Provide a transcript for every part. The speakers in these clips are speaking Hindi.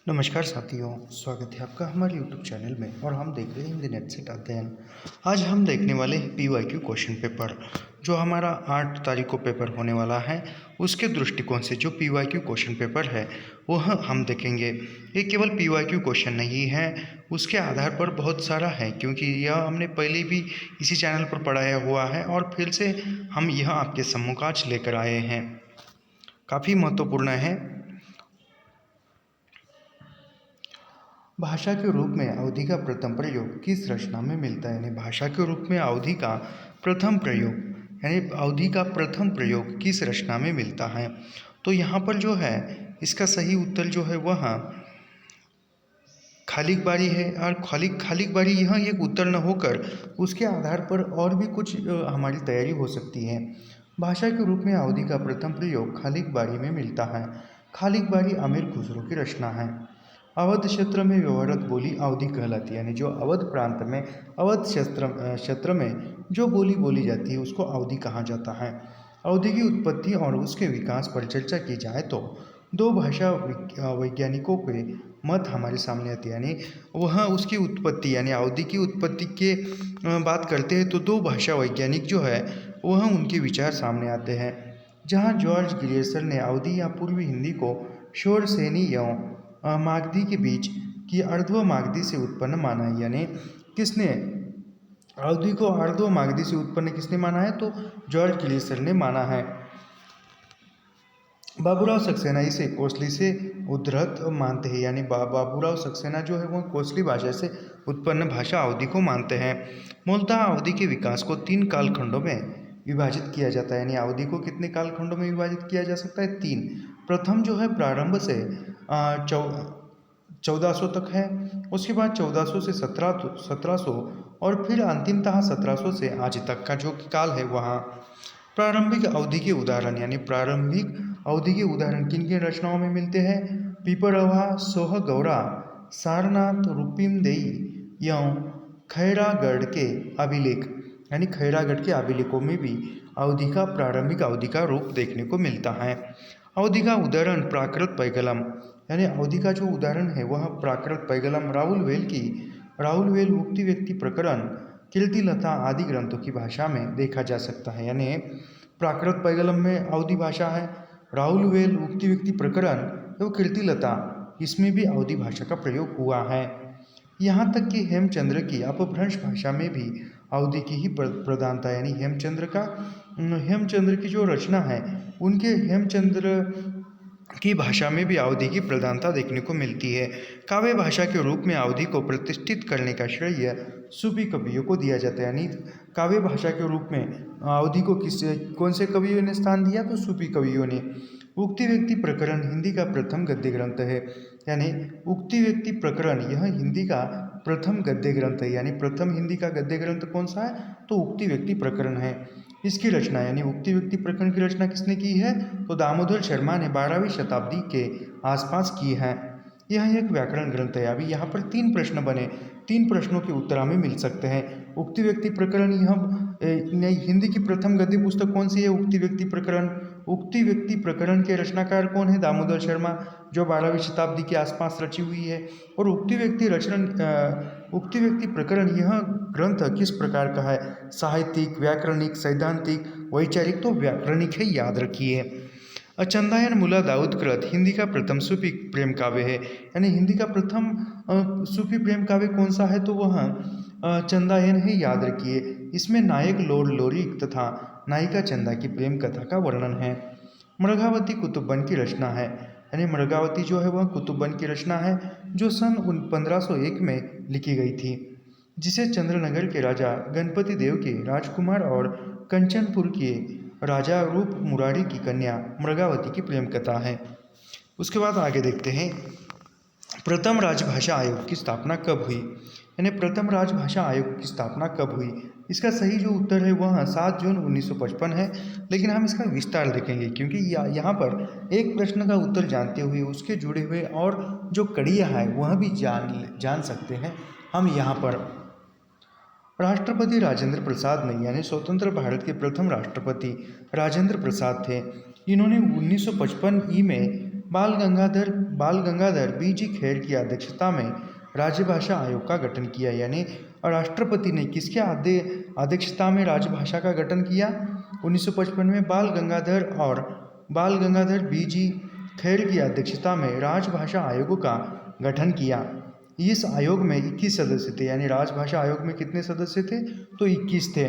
नमस्कार साथियों, स्वागत है आपका हमारे YouTube चैनल में और हम देख रहे हैं हिंदी नेट सेट अध्ययन। आज हम देखने वाले हैं PYQ क्वेश्चन पेपर जो हमारा 8 तारीख को पेपर होने वाला है। उसके दृष्टिकोण से जो PYQ क्वेश्चन पेपर है वह हम देखेंगे। ये केवल PYQ क्वेश्चन नहीं है, उसके आधार पर बहुत सारा है, क्योंकि यह हमने पहले भी इसी चैनल पर पढ़ाया हुआ है और फिर से हम यह आपके सम्मुख आज लेकर आए हैं। काफ़ी महत्वपूर्ण है। भाषा के रूप में अवधि का प्रथम प्रयोग किस रचना में मिलता है? यानी भाषा के रूप में अवधि का प्रथम प्रयोग यानी अवधि का प्रथम प्रयोग किस रचना में मिलता है? तो यहाँ पर जो है इसका सही उत्तर जो है वह खालिक बारी है। और खालिक बारी यह एक उत्तर न होकर उसके आधार पर और भी कुछ हमारी तैयारी हो सकती है। भाषा के रूप में अवधि का प्रथम प्रयोग खालिक बारी में मिलता है। खालिक बारी अमीर खुसरो की रचना है। अवध क्षेत्र में व्यवहारत बोली अवधि कहलाती है। यानी जो अवध प्रांत में अवध क्षेत्र में जो बोली बोली जाती है उसको अवधि कहा जाता है। अवधि की उत्पत्ति और उसके विकास पर चर्चा की जाए तो दो भाषा वैज्ञानिकों के मत हमारे सामने आते हैं। यानी वह उसकी उत्पत्ति यानी अवधि की उत्पत्ति के बात करते हैं तो दो भाषा वैज्ञानिक जो है वह उनके विचार सामने आते हैं। जहाँ जॉर्ज ग्रियर्सन ने अवधि या पूर्वी हिंदी को शोर सेनी एवं मागधी के बीच की अर्धव मागधी से उत्पन्न माना है। यानी किसने अवधि को अर्धव मागधी से उत्पन्न किसने माना है? तो जॉर्ज ग्रियर्सन ने माना है। बाबूराव सक्सेना इसे कोसली से उद्धृत मानते हैं। यानी बाबूराव सक्सेना जो है वो कोसली भाषा से उत्पन्न भाषा अवधि को मानते हैं। मूलतः अवधि के विकास को 3 कालखंडों में विभाजित किया जाता है। यानी अवधि को कितने कालखंडों में विभाजित किया जा सकता है? 3। प्रथम जो है प्रारंभ से 1400 तक है, उसके बाद 1400 से 1700 और फिर अंतिमतः 1700 से आज तक का जो काल है वहाँ। प्रारंभिक अवधि के उदाहरण यानी प्रारंभिक अवधि के उदाहरण किन किन रचनाओं में मिलते हैं? पीपरवा, सोह गौरा, सारनाथ, रुपिमदेई एवं खैरागढ़ के अभिलेख यानी खैरागढ़ के अभिलेखों में भी अवधि का प्रारंभिक अवधि का रूप देखने को मिलता है। अवधि का उदाहरण प्राकृत पैगलम यानी अवधि का जो उदाहरण है वह प्राकृत पैगलम, राहुल वेल उक्ति व्यक्ति प्रकरण, कीर्तिलता आदि ग्रंथों की भाषा में देखा जा सकता है। यानी प्राकृत पैगलम में अवधि भाषा है, राहुल वेल उक्ति व्यक्ति प्रकरण एवं कीर्तिलता इसमें भी अवधि भाषा का प्रयोग हुआ है। यहाँ तक कि हेमचंद्र की अपभ्रंश भाषा में भी अवधि की ही प्रधानता यानी हेमचंद्र की जो रचना है उनके हेमचंद्र की भाषा में भी अवधि की प्रधानता देखने को मिलती है। काव्य भाषा के रूप में अवधि को प्रतिष्ठित करने का श्रेय सूफी कवियों को दिया जाता है। यानी काव्य भाषा के रूप में अवधि को कौन से कवियों ने स्थान दिया? तो सूफी कवियों ने। उक्ति व्यक्ति प्रकरण हिंदी का प्रथम गद्य ग्रंथ है। यानी उक्ति व्यक्ति प्रकरण यह हिंदी का प्रथम गद्य ग्रंथ है। यानी प्रथम हिंदी का गद्य ग्रंथ कौन सा है? तो उक्ति व्यक्ति प्रकरण है। इसकी रचना यानी उक्ति व्यक्ति प्रकरण की रचना किसने की है? तो दामोदर शर्मा ने 12वीं शताब्दी के आसपास की है। यह एक व्याकरण ग्रंथ है। अभी यहाँ पर 3 प्रश्न बने, 3 प्रश्नों के उत्तर हमें मिल सकते हैं। उक्ति व्यक्ति प्रकरण यह हिंदी की प्रथम गद्य पुस्तक कौन सी है? उक्ति व्यक्ति प्रकरण। उक्ति व्यक्ति प्रकरण के रचनाकार कौन है? दामोदर शर्मा, जो 12वीं शताब्दी के आसपास रची हुई है। और उक्ति व्यक्ति प्रकरण यह ग्रंथ किस प्रकार का है? साहित्यिक, व्याकरणिक, सैद्धांतिक, वैचारिक? तो व्याकरणिक है, याद रखिए। चंदायन मुला दाऊद कृत हिंदी का प्रथम सूफी प्रेम काव्य है। यानी हिंदी का प्रथम सूफी प्रेम काव्य कौन सा है? तो वह चंदायन है, याद रखिए। इसमें नायक लॉर्ड लोरिक तथा नायिका चंदा की प्रेम कथा का वर्णन है। मृगावती कुतुब्बन की रचना है। यानी मृगावती जो है वह कुतुब्बन की रचना है जो सन 1501 में लिखी गई थी, जिसे चंद्रनगर के राजा गणपति देव के राजकुमार और कंचनपुर के राजा रूप मुरारी की कन्या मृगावती की प्रेम कथा है। उसके बाद आगे देखते हैं प्रथम राजभाषा आयोग की स्थापना कब हुई? यानी प्रथम राजभाषा आयोग की स्थापना कब हुई? इसका सही जो उत्तर है वह 7 जून 1955 है। लेकिन हम इसका विस्तार देखेंगे क्योंकि यहाँ पर एक प्रश्न का उत्तर जानते हुए उसके जुड़े हुए और जो कड़ियाँ हैं वह भी जान सकते हैं हम यहाँ पर। राष्ट्रपति राजेंद्र प्रसाद ने यानी स्वतंत्र भारत के प्रथम राष्ट्रपति राजेंद्र प्रसाद थे। इन्होंने 1955 में बाल गंगाधर बीजी खेर की अध्यक्षता में राजभाषा आयोग का गठन किया। यानी राष्ट्रपति ने किसके अध्यक्षता में राजभाषा का गठन किया? 1955 में बाल गंगाधर बीजी खेर की अध्यक्षता में राजभाषा आयोग का गठन किया। इस आयोग में 21 सदस्य थे। यानी राजभाषा आयोग में कितने सदस्य थे? तो 21 थे।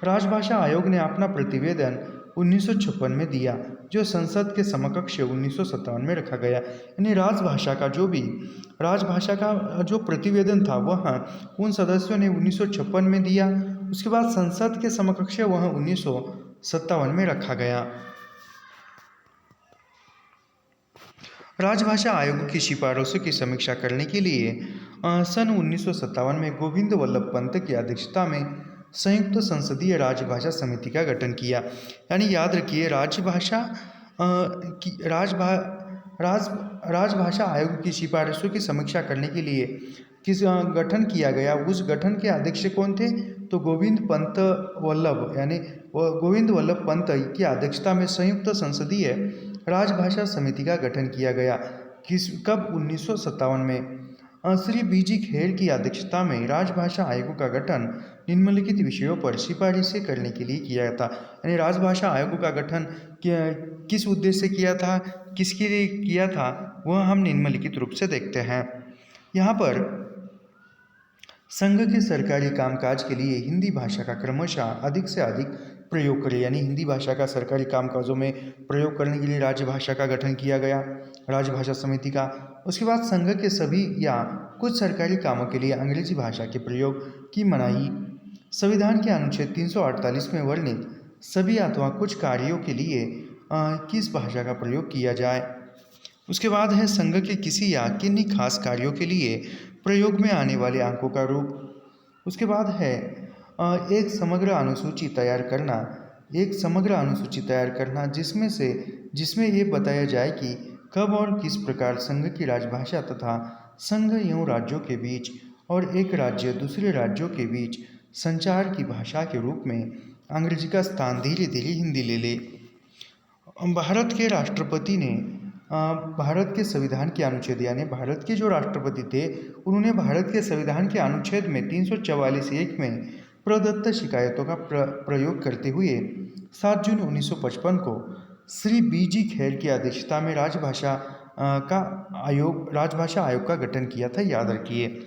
राजभाषा आयोग ने अपना प्रतिवेदन 1956 में दिया, जो संसद के समकक्ष 1957 में रखा गया। यानी राजभाषा का जो प्रतिवेदन था वह उन सदस्यों ने 1956 में दिया। उसके बाद संसद के समकक्ष वह 1957 में रखा गया। राजभाषा आयोग की सिफारिशों की समीक्षा करने के लिए सन 1957 में गोविंद वल्लभ पंत की अध्यक्षता में संयुक्त संसदीय राजभाषा समिति का गठन किया। यानी याद रखिए, राजभाषा आयोग की सिफारिशों की समीक्षा करने के लिए किस गठन किया गया? उस गठन के अध्यक्ष कौन थे? तो गोविंद वल्लभ पंत की अध्यक्षता में संयुक्त संसदीय राजभाषा समिति का गठन किया गया। कब? 1957 में। श्री बीजी खेर की अध्यक्षता में राजभाषा आयोग का गठन निम्नलिखित विषयों पर सिफारिशें करने के लिए किया था। यानी राजभाषा आयोग का गठन किस उद्देश्य से किया था, किसके लिए किया था, वह हम निम्नलिखित रूप से देखते हैं। यहाँ पर संघ के सरकारी कामकाज के लिए हिंदी भाषा का क्रमशः अधिक से अधिक प्रयोग करें। यानी हिंदी भाषा का सरकारी कामकाजों में प्रयोग करने के लिए राजभाषा का गठन किया गया, राजभाषा समिति का। उसके बाद संघ के सभी या कुछ सरकारी कामों के लिए अंग्रेजी भाषा के प्रयोग की मनाही। संविधान के अनुच्छेद 348 में वर्णित सभी अथवा कुछ कार्यों के लिए किस भाषा का प्रयोग किया जाए। उसके बाद है संघ के किसी या किन्हीं खास कार्यों के लिए प्रयोग में आने वाले अंकों का रूप। उसके बाद है एक समग्र अनुसूची तैयार करना जिसमें ये बताया जाए कि कब और किस प्रकार संघ की राजभाषा तथा संघ एवं राज्यों के बीच और एक राज्य दूसरे राज्यों के बीच संचार की भाषा के रूप में अंग्रेजी का स्थान धीरे धीरे हिंदी ले ले। भारत के राष्ट्रपति ने भारत के संविधान के अनुच्छेद, यानी भारत के जो राष्ट्रपति थे उन्होंने भारत के संविधान के अनुच्छेद में 344(1) में प्रदत्त शिकायतों का प्रयोग करते हुए 7 जून 1955 को श्री बीजी खेर की अध्यक्षता में राजभाषा आयोग का गठन किया था। याद रखिए।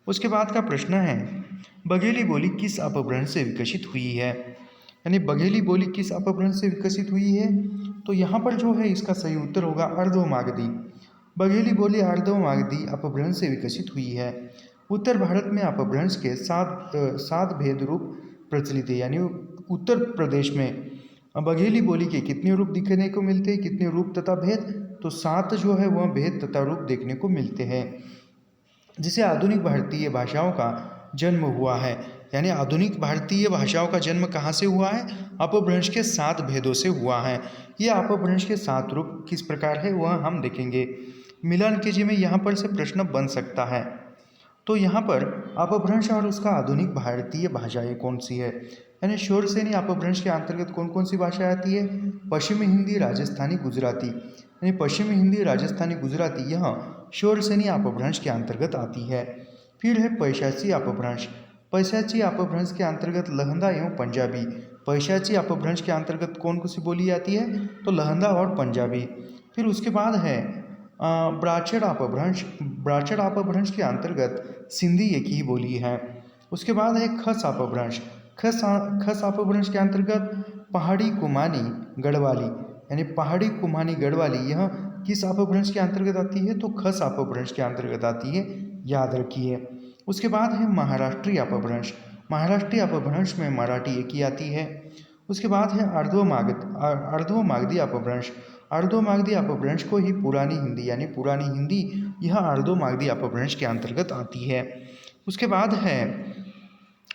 उसके बाद का प्रश्न है, बघेली बोली किस अपभ्रंश से विकसित हुई है? यानी बघेली बोली किस अपभ्रंश से विकसित हुई है? तो यहाँ पर जो है इसका सही उत्तर होगा अर्धोमागधी। बघेली बोली अर्धोमागधी अपभ्रंश से विकसित हुई है। उत्तर भारत में अपभ्रंश के 7 भेद रूप प्रचलित है। यानी उत्तर प्रदेश में बघेली बोली के कितने रूप दिखने को मिलते हैं, कितने रूप तथा भेद? तो 7 जो है वह भेद तथा रूप देखने को मिलते हैं, जिसे आधुनिक भारतीय भाषाओं का जन्म हुआ है। यानी आधुनिक भारतीय भाषाओं का जन्म कहाँ से हुआ है? अपभ्रंश के 7 भेदों से हुआ है। ये अपभ्रंश के 7 रूप किस प्रकार है वह हम देखेंगे। मिलान कीजिए में यहाँ पर से प्रश्न बन सकता है। तो यहाँ पर अपभ्रंश और उसका आधुनिक भारतीय भाषाएं कौन सी है? यानी शौरसेनी अपभ्रंश के अंतर्गत कौन कौन सी भाषा आती है? पश्चिमी हिंदी, राजस्थानी, गुजराती। यानी पश्चिमी हिंदी, राजस्थानी, गुजराती यह शौरसेनी अपभ्रंश के अंतर्गत आती है। फिर है पैशाची अपभ्रंश। पैशाची अपभ्रंश के अंतर्गत लहंदा एवं पंजाबी। पैशाची अपभ्रंश के अंतर्गत कौन कौन सी बोली आती है? तो लहंदा और पंजाबी। फिर उसके बाद है ब्राह्मण अपभ्रंश। ब्राह्मण अपभ्रंश के अंतर्गत सिंधी एक ही बोली है। उसके बाद है खस अपभ्रंश। खस अपभ्रंश के अंतर्गत पहाड़ी कुमानी गढ़वाली। यानी पहाड़ी कुमानी गढ़वाली यह किस अपभ्रंश के अंतर्गत आती है? तो खस अपभ्रंश के अंतर्गत आती है, याद रखिए। उसके बाद है महाराष्ट्रीय अपभ्रंश। महाराष्ट्रीय अपभ्रंश में मराठी एक ही आती है। उसके बाद है अर्धोमागधी अपभ्रंश। अर्धोमागधी अपभ्रंश को ही पुरानी हिंदी, यानी पुरानी हिंदी यह अर्धोमागधी अपभ्रंश के अंतर्गत आती है। उसके बाद है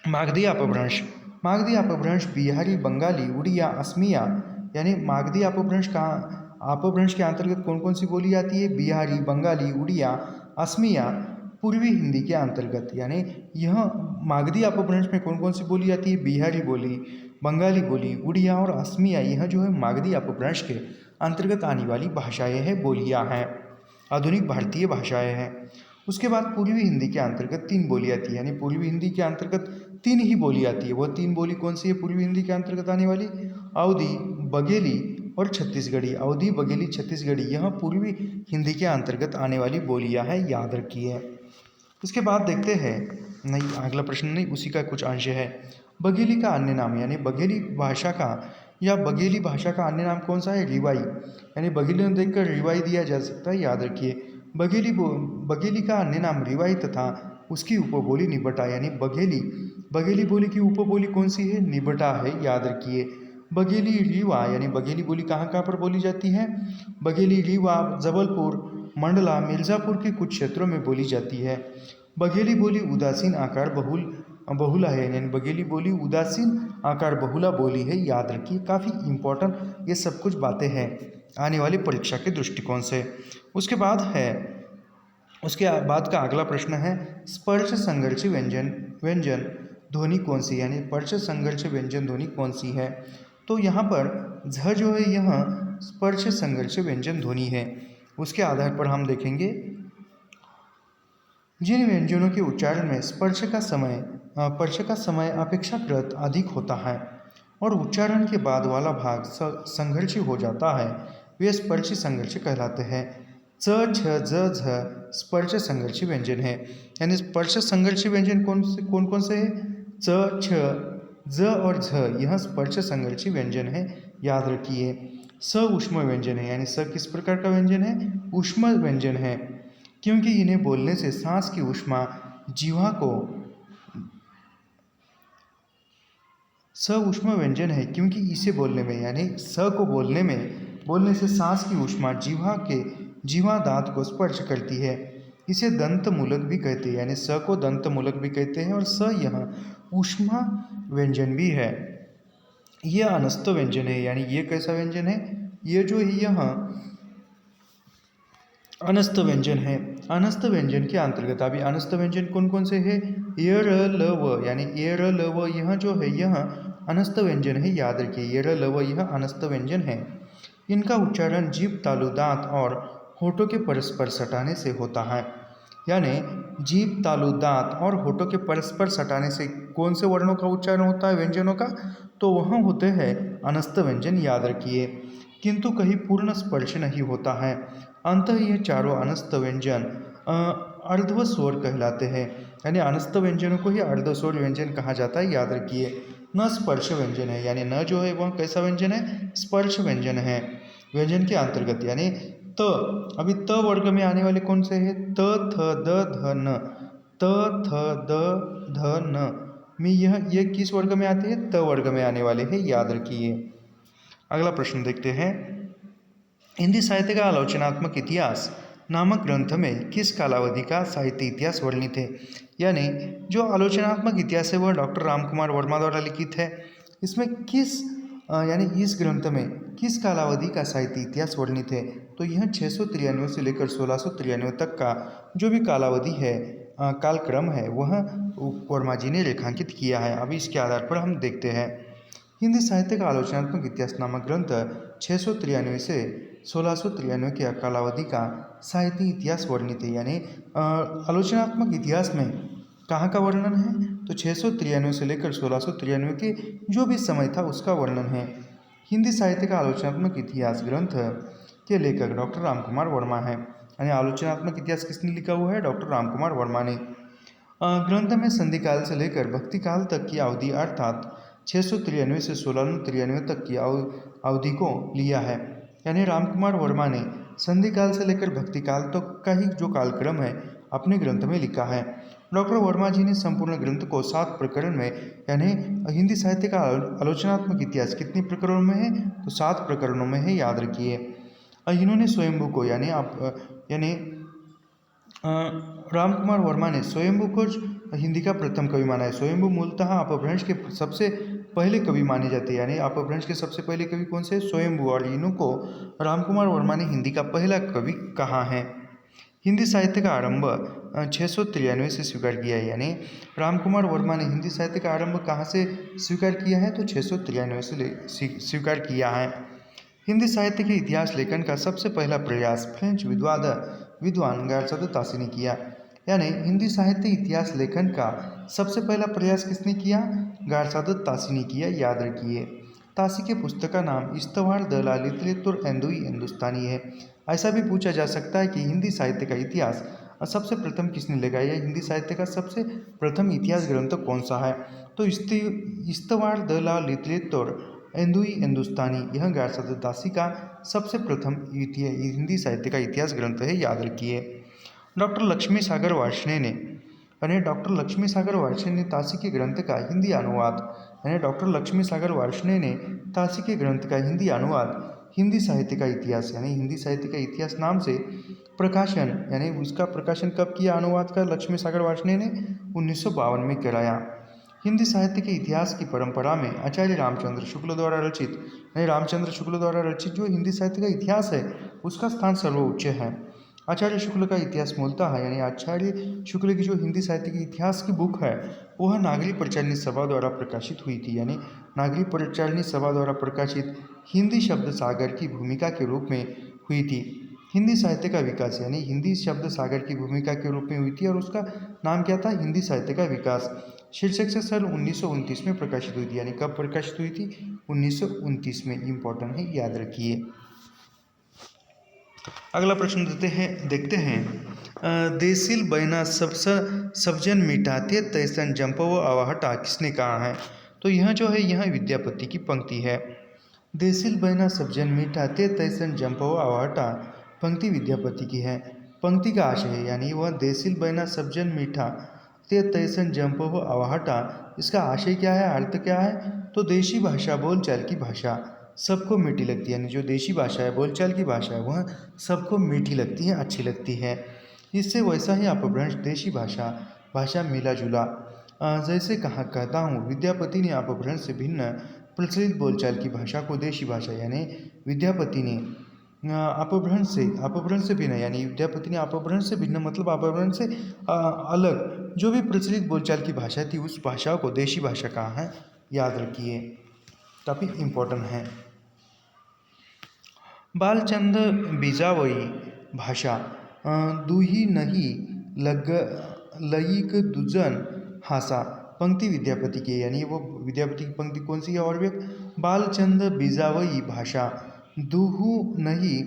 मागधी अपभ्रंश। मागधी अपभ्रंश बिहारी, बंगाली, उड़िया, असमिया। यानी मागधी अपभ्रंश के अंतर्गत कौन कौन सी बोली आती है? बिहारी, बंगाली, उड़िया, असमिया, पूर्वी हिंदी के अंतर्गत। यानी यह मागधी अपभ्रंश में कौन कौन सी बोली आती है? बिहारी बोली, बंगाली बोली, उड़िया और असमिया यह जो है मागधी अपभ्रंश के अंतर्गत आने वाली भाषाएं हैं, बोलियां हैं, आधुनिक भारतीय भाषाएं हैं। उसके बाद पूर्वी हिंदी के अंतर्गत 3 बोली आती है, यानी पूर्वी हिंदी के अंतर्गत 3 ही बोली आती है। वह 3 बोली कौन सी है पूर्वी हिंदी के अंतर्गत आने वाली? अवधी, बघेली और छत्तीसगढ़ी। अवधी, बघेली, छत्तीसगढ़ी यह पूर्वी हिंदी के अंतर्गत आने वाली बोलियां हैं, याद रखिए। उसके बाद देखते हैं, नहीं अगला प्रश्न नहीं, उसी का कुछ अंश है। बघेली का अन्य नाम, यानी बघेली भाषा का या बघेली भाषा का अन्य नाम कौन सा है? रिवाई, यानी बघेली में देखकर रिवाई दिया जा सकता है, याद रखिए। बघेली का अन्य नाम रिवाई तथा उसकी उपबोली निबटा, यानी बघेली बोली की उपबोली कौन सी है? निबटा है, याद रखिए। बघेली रीवा, यानी बघेली बोली कहाँ पर बोली जाती है? बघेली रीवा, जबलपुर, मंडला, मिर्ज़ापुर के कुछ क्षेत्रों में बोली जाती है। बघेली बोली उदासीन आकार बहुला है, यानी बघेली बोली उदासीन आकार बहुला बोली है, याद रखिए। काफ़ी इम्पोर्टेंट ये सब कुछ बातें हैं आने वाली परीक्षा के दृष्टिकोण से। उसके बाद का अगला प्रश्न है, स्पर्श संघर्ष व्यंजन ध्वनि कौन सी, यानी स्पर्श संघर्ष व्यंजन ध्वनि कौन सी है? तो यहाँ पर झ जो है यह स्पर्श संघर्ष व्यंजन ध्वनि है। उसके आधार पर हम देखेंगे जिन व्यंजनों के उच्चारण में स्पर्श का समय अपेक्षाकृत अधिक होता है और उच्चारण के बाद वाला भाग संघर्षी हो जाता है, वे स्पर्शी संघर्ष कहलाते हैं। च, छ, ज, झ स्पर्श संघर्षी व्यंजन है, यानी स्पर्श संघर्षी व्यंजन कौन से है? च, छ, ज और झ यह स्पर्श संघर्षी व्यंजन है, याद रखिए। स ऊष्म व्यंजन है, यानी स किस प्रकार का व्यंजन है? ऊष्म व्यंजन है, क्योंकि इन्हें बोलने से सांस की ऊष्मा जीवा को स ऊष्म व्यंजन है, क्योंकि इसे बोलने में, यानी स को बोलने से सांस की ऊष्मा जीवा दांत को स्पर्श करती है। इसे दंत मूलक भी कहते हैं, यानी स को दंत मूलक भी कहते हैं और स यह ऊष्मा व्यंजन भी है। यह अनस्त व्यंजन है, यानी ये कैसा व्यंजन है? ये जो है यह अनस्त व्यंजन है। अनस्त व्यंजन के अंतर्गत अभी अनस्त व्यंजन कौन से है? य, र, ल, व, यानी य, र, ल, व यह जो है यह अनस्त व्यंजन है, याद रखिए। य, र, ल, व यह अनस्त व्यंजन है। इनका उच्चारण जीभ, तालु, दांत और होठों के परस्पर सटाने से होता है, यानी जीभ, तालु, दांत और होठों के परस्पर सटाने से कौन से वर्णों का उच्चारण होता है व्यंजनों का? तो वह होते हैं अनस्त व्यंजन, याद रखिए। किंतु कहीं पूर्ण स्पर्श नहीं होता है, अंततः ये चारों अनस्त व्यंजन अर्धस्वर कहलाते हैं, यानी अनस्त व्यंजनों को ही अर्धस्वर व्यंजन कहा जाता है, याद रखिए। न स्पर्श व्यंजन है, यानी न जो है वह कैसा व्यंजन है? स्पर्श व्यंजन है। व्यंजन के अंतर्गत यानी त, अभी त वर्ग में आने वाले कौन से हैं? त, थ, द, ध, न। त, थ, द, ध, न में ये किस वर्ग में आते हैं? त वर्ग में आने वाले हैं, याद रखिए। अगला प्रश्न देखते हैं, हिंदी साहित्य का आलोचनात्मक इतिहास नामक ग्रंथ में किस कालावधि का साहित्य इतिहास वर्णित है? यानी जो आलोचनात्मक इतिहास है वह डॉक्टर रामकुमार वर्मा द्वारा लिखित है। इसमें यानी इस ग्रंथ में किस कालावधि का साहित्य इतिहास वर्णित है? तो यह 693 से लेकर 1693 तक का जो भी कालावधि है, कालक्रम है, वह वर्मा जी ने रेखांकित किया है। अभी इसके आधार पर हम देखते हैं, हिंदी साहित्य का आलोचनात्मक इतिहास नामक ग्रंथ 693 से 1693 के कालावधि का साहित्य इतिहास वर्णित है, यानी आलोचनात्मक इतिहास में कहाँ का वर्णन है? तो 693 से लेकर 1693 के जो भी समय था उसका वर्णन है। हिंदी साहित्य का आलोचनात्मक इतिहास ग्रंथ के लेखक डॉक्टर रामकुमार वर्मा है, यानी आलोचनात्मक इतिहास किसने लिखा हुआ है? डॉक्टर रामकुमार वर्मा ने। ग्रंथ में संधि काल से लेकर भक्ति काल तक की अवधि अर्थात 693 से 1693 तक की अवधि को लिया है, यानी रामकुमार वर्मा ने संधि काल से लेकर भक्ति काल तक का ही जो कालक्रम है अपने ग्रंथ में लिखा है। डॉक्टर वर्मा जी ने संपूर्ण ग्रंथ को 7 प्रकरण में, यानी हिंदी साहित्य का आलोचनात्मक इतिहास कितने प्रकरणों में है? तो 7 प्रकरणों में है, याद रखिए। इन्होंने स्वयंभू को यानी रामकुमार वर्मा ने स्वयंभू को हिंदी का प्रथम कवि माना है। स्वयंभू मूलतः अपभ्रंश के सबसे पहले कवि माने जाते हैं, यानी अपभ्रंश के सबसे पहले कवि कौन से? स्वयंभू, और इन्हों को रामकुमार वर्मा ने हिंदी का पहला कवि कहा है। हिंदी साहित्य का आरंभ 693 से स्वीकार किया है, यानी रामकुमार वर्मा ने हिंदी साहित्य का आरंभ कहाँ से स्वीकार किया है? तो 693 से स्वीकार किया है। हिंदी साहित्य के इतिहास लेखन का सबसे पहला प्रयास फ्रेंच विद्वान गार्सद तासी ने किया। यानी हिंदी साहित्य इतिहास लेखन का सबसे पहला प्रयास किसने किया? गार्सद तासी ने किया, याद रखिए। तासी के पुस्तक का नाम इस्तवार द ला लिटरेतुर एंदुई हिंदुस्तानी है। ऐसा भी पूछा जा सकता है कि हिंदी साहित्य का इतिहास सबसे प्रथम किसने लिखा या हिंदी साहित्य का सबसे प्रथम इतिहास ग्रंथ कौन सा है? तो इस्तवार द ला लिटरेतुर एंदुई हिंदुस्तानी यह गार्सद तासी का सबसे प्रथम हिंदी साहित्य का इतिहास ग्रंथ है, याद रखिए। डॉक्टर लक्ष्मी सागर वार्ष्णेय ने तासी के ग्रंथ का हिंदी अनुवाद हिंदी साहित्य का इतिहास हिंदी साहित्य का इतिहास नाम से प्रकाशन उसका प्रकाशन कब किया? अनुवाद का लक्ष्मी सागर वार्ष्णेय ने 1952 में कराया। हिंदी साहित्य के इतिहास की परंपरा में आचार्य रामचंद्र शुक्ल द्वारा रचित जो हिंदी साहित्य का इतिहास है उसका स्थान सर्वोच्च है। आचार्य शुक्ल का इतिहास मूलतः आचार्य शुक्ल की जो हिंदी साहित्य के इतिहास की बुक है वह नागरी परिचालनी सभा द्वारा प्रकाशित हुई थी। नागरी परिचालनी सभा द्वारा प्रकाशित हिंदी शब्द सागर की भूमिका के रूप में हुई थी। हिंदी साहित्य का विकास हिंदी शब्द सागर की भूमिका के रूप में हुई थी और उसका नाम क्या था? हिंदी साहित्य का विकास शीर्षक से सन 1929 में प्रकाशित हुई थी। कब प्रकाशित हुई थी? 1929 में। इम्पोर्टेंट है, याद रखिए। अगला प्रश्न देखते हैं। देसिल बैना सबजन मिटाते तैसन जंपव अवाहटा किसने कहा है? तो यह जो है यह विद्यापति की पंक्ति है। देसिल बैना सबजन मिटाते तैसन जंपव अवाहटा पंक्ति विद्यापति की है। पंक्ति का आशय है वह देसिल बैना सबजन मीठा ते तैसन जंपव अवाहटा, इसका आशय क्या है, अर्थ क्या है? तो देशी भाषा बोलचाल की भाषा सबको मीठी लगती है। जो देशी भाषा है, बोलचाल की भाषा है, वह सबको मीठी लगती है, अच्छी लगती है। इससे वैसा ही अपभ्रंश देशी भाषा मिला जुला। जैसे कहता हूँ, विद्यापति ने अपभ्रंश से भिन्न प्रचलित बोलचाल की भाषा को देशी भाषा विद्यापति ने अपभ्रंश से भिन्न विद्यापति ने अपभ्रंश से भिन्न मतलब अपभ्रंश से अलग जो भी प्रचलित बोलचाल की भाषा थी उस भाषा को देशी भाषा कहा है, याद रखिए, काफ़ी इम्पोर्टेंट है। बालचंद बीजावई भाषा दुही नहीं लयिक दुजन हासा पंक्ति विद्यापति की वो विद्यापति की पंक्ति कौन सी है? और वे बालचंद बीजावई भाषा दुहु नहीं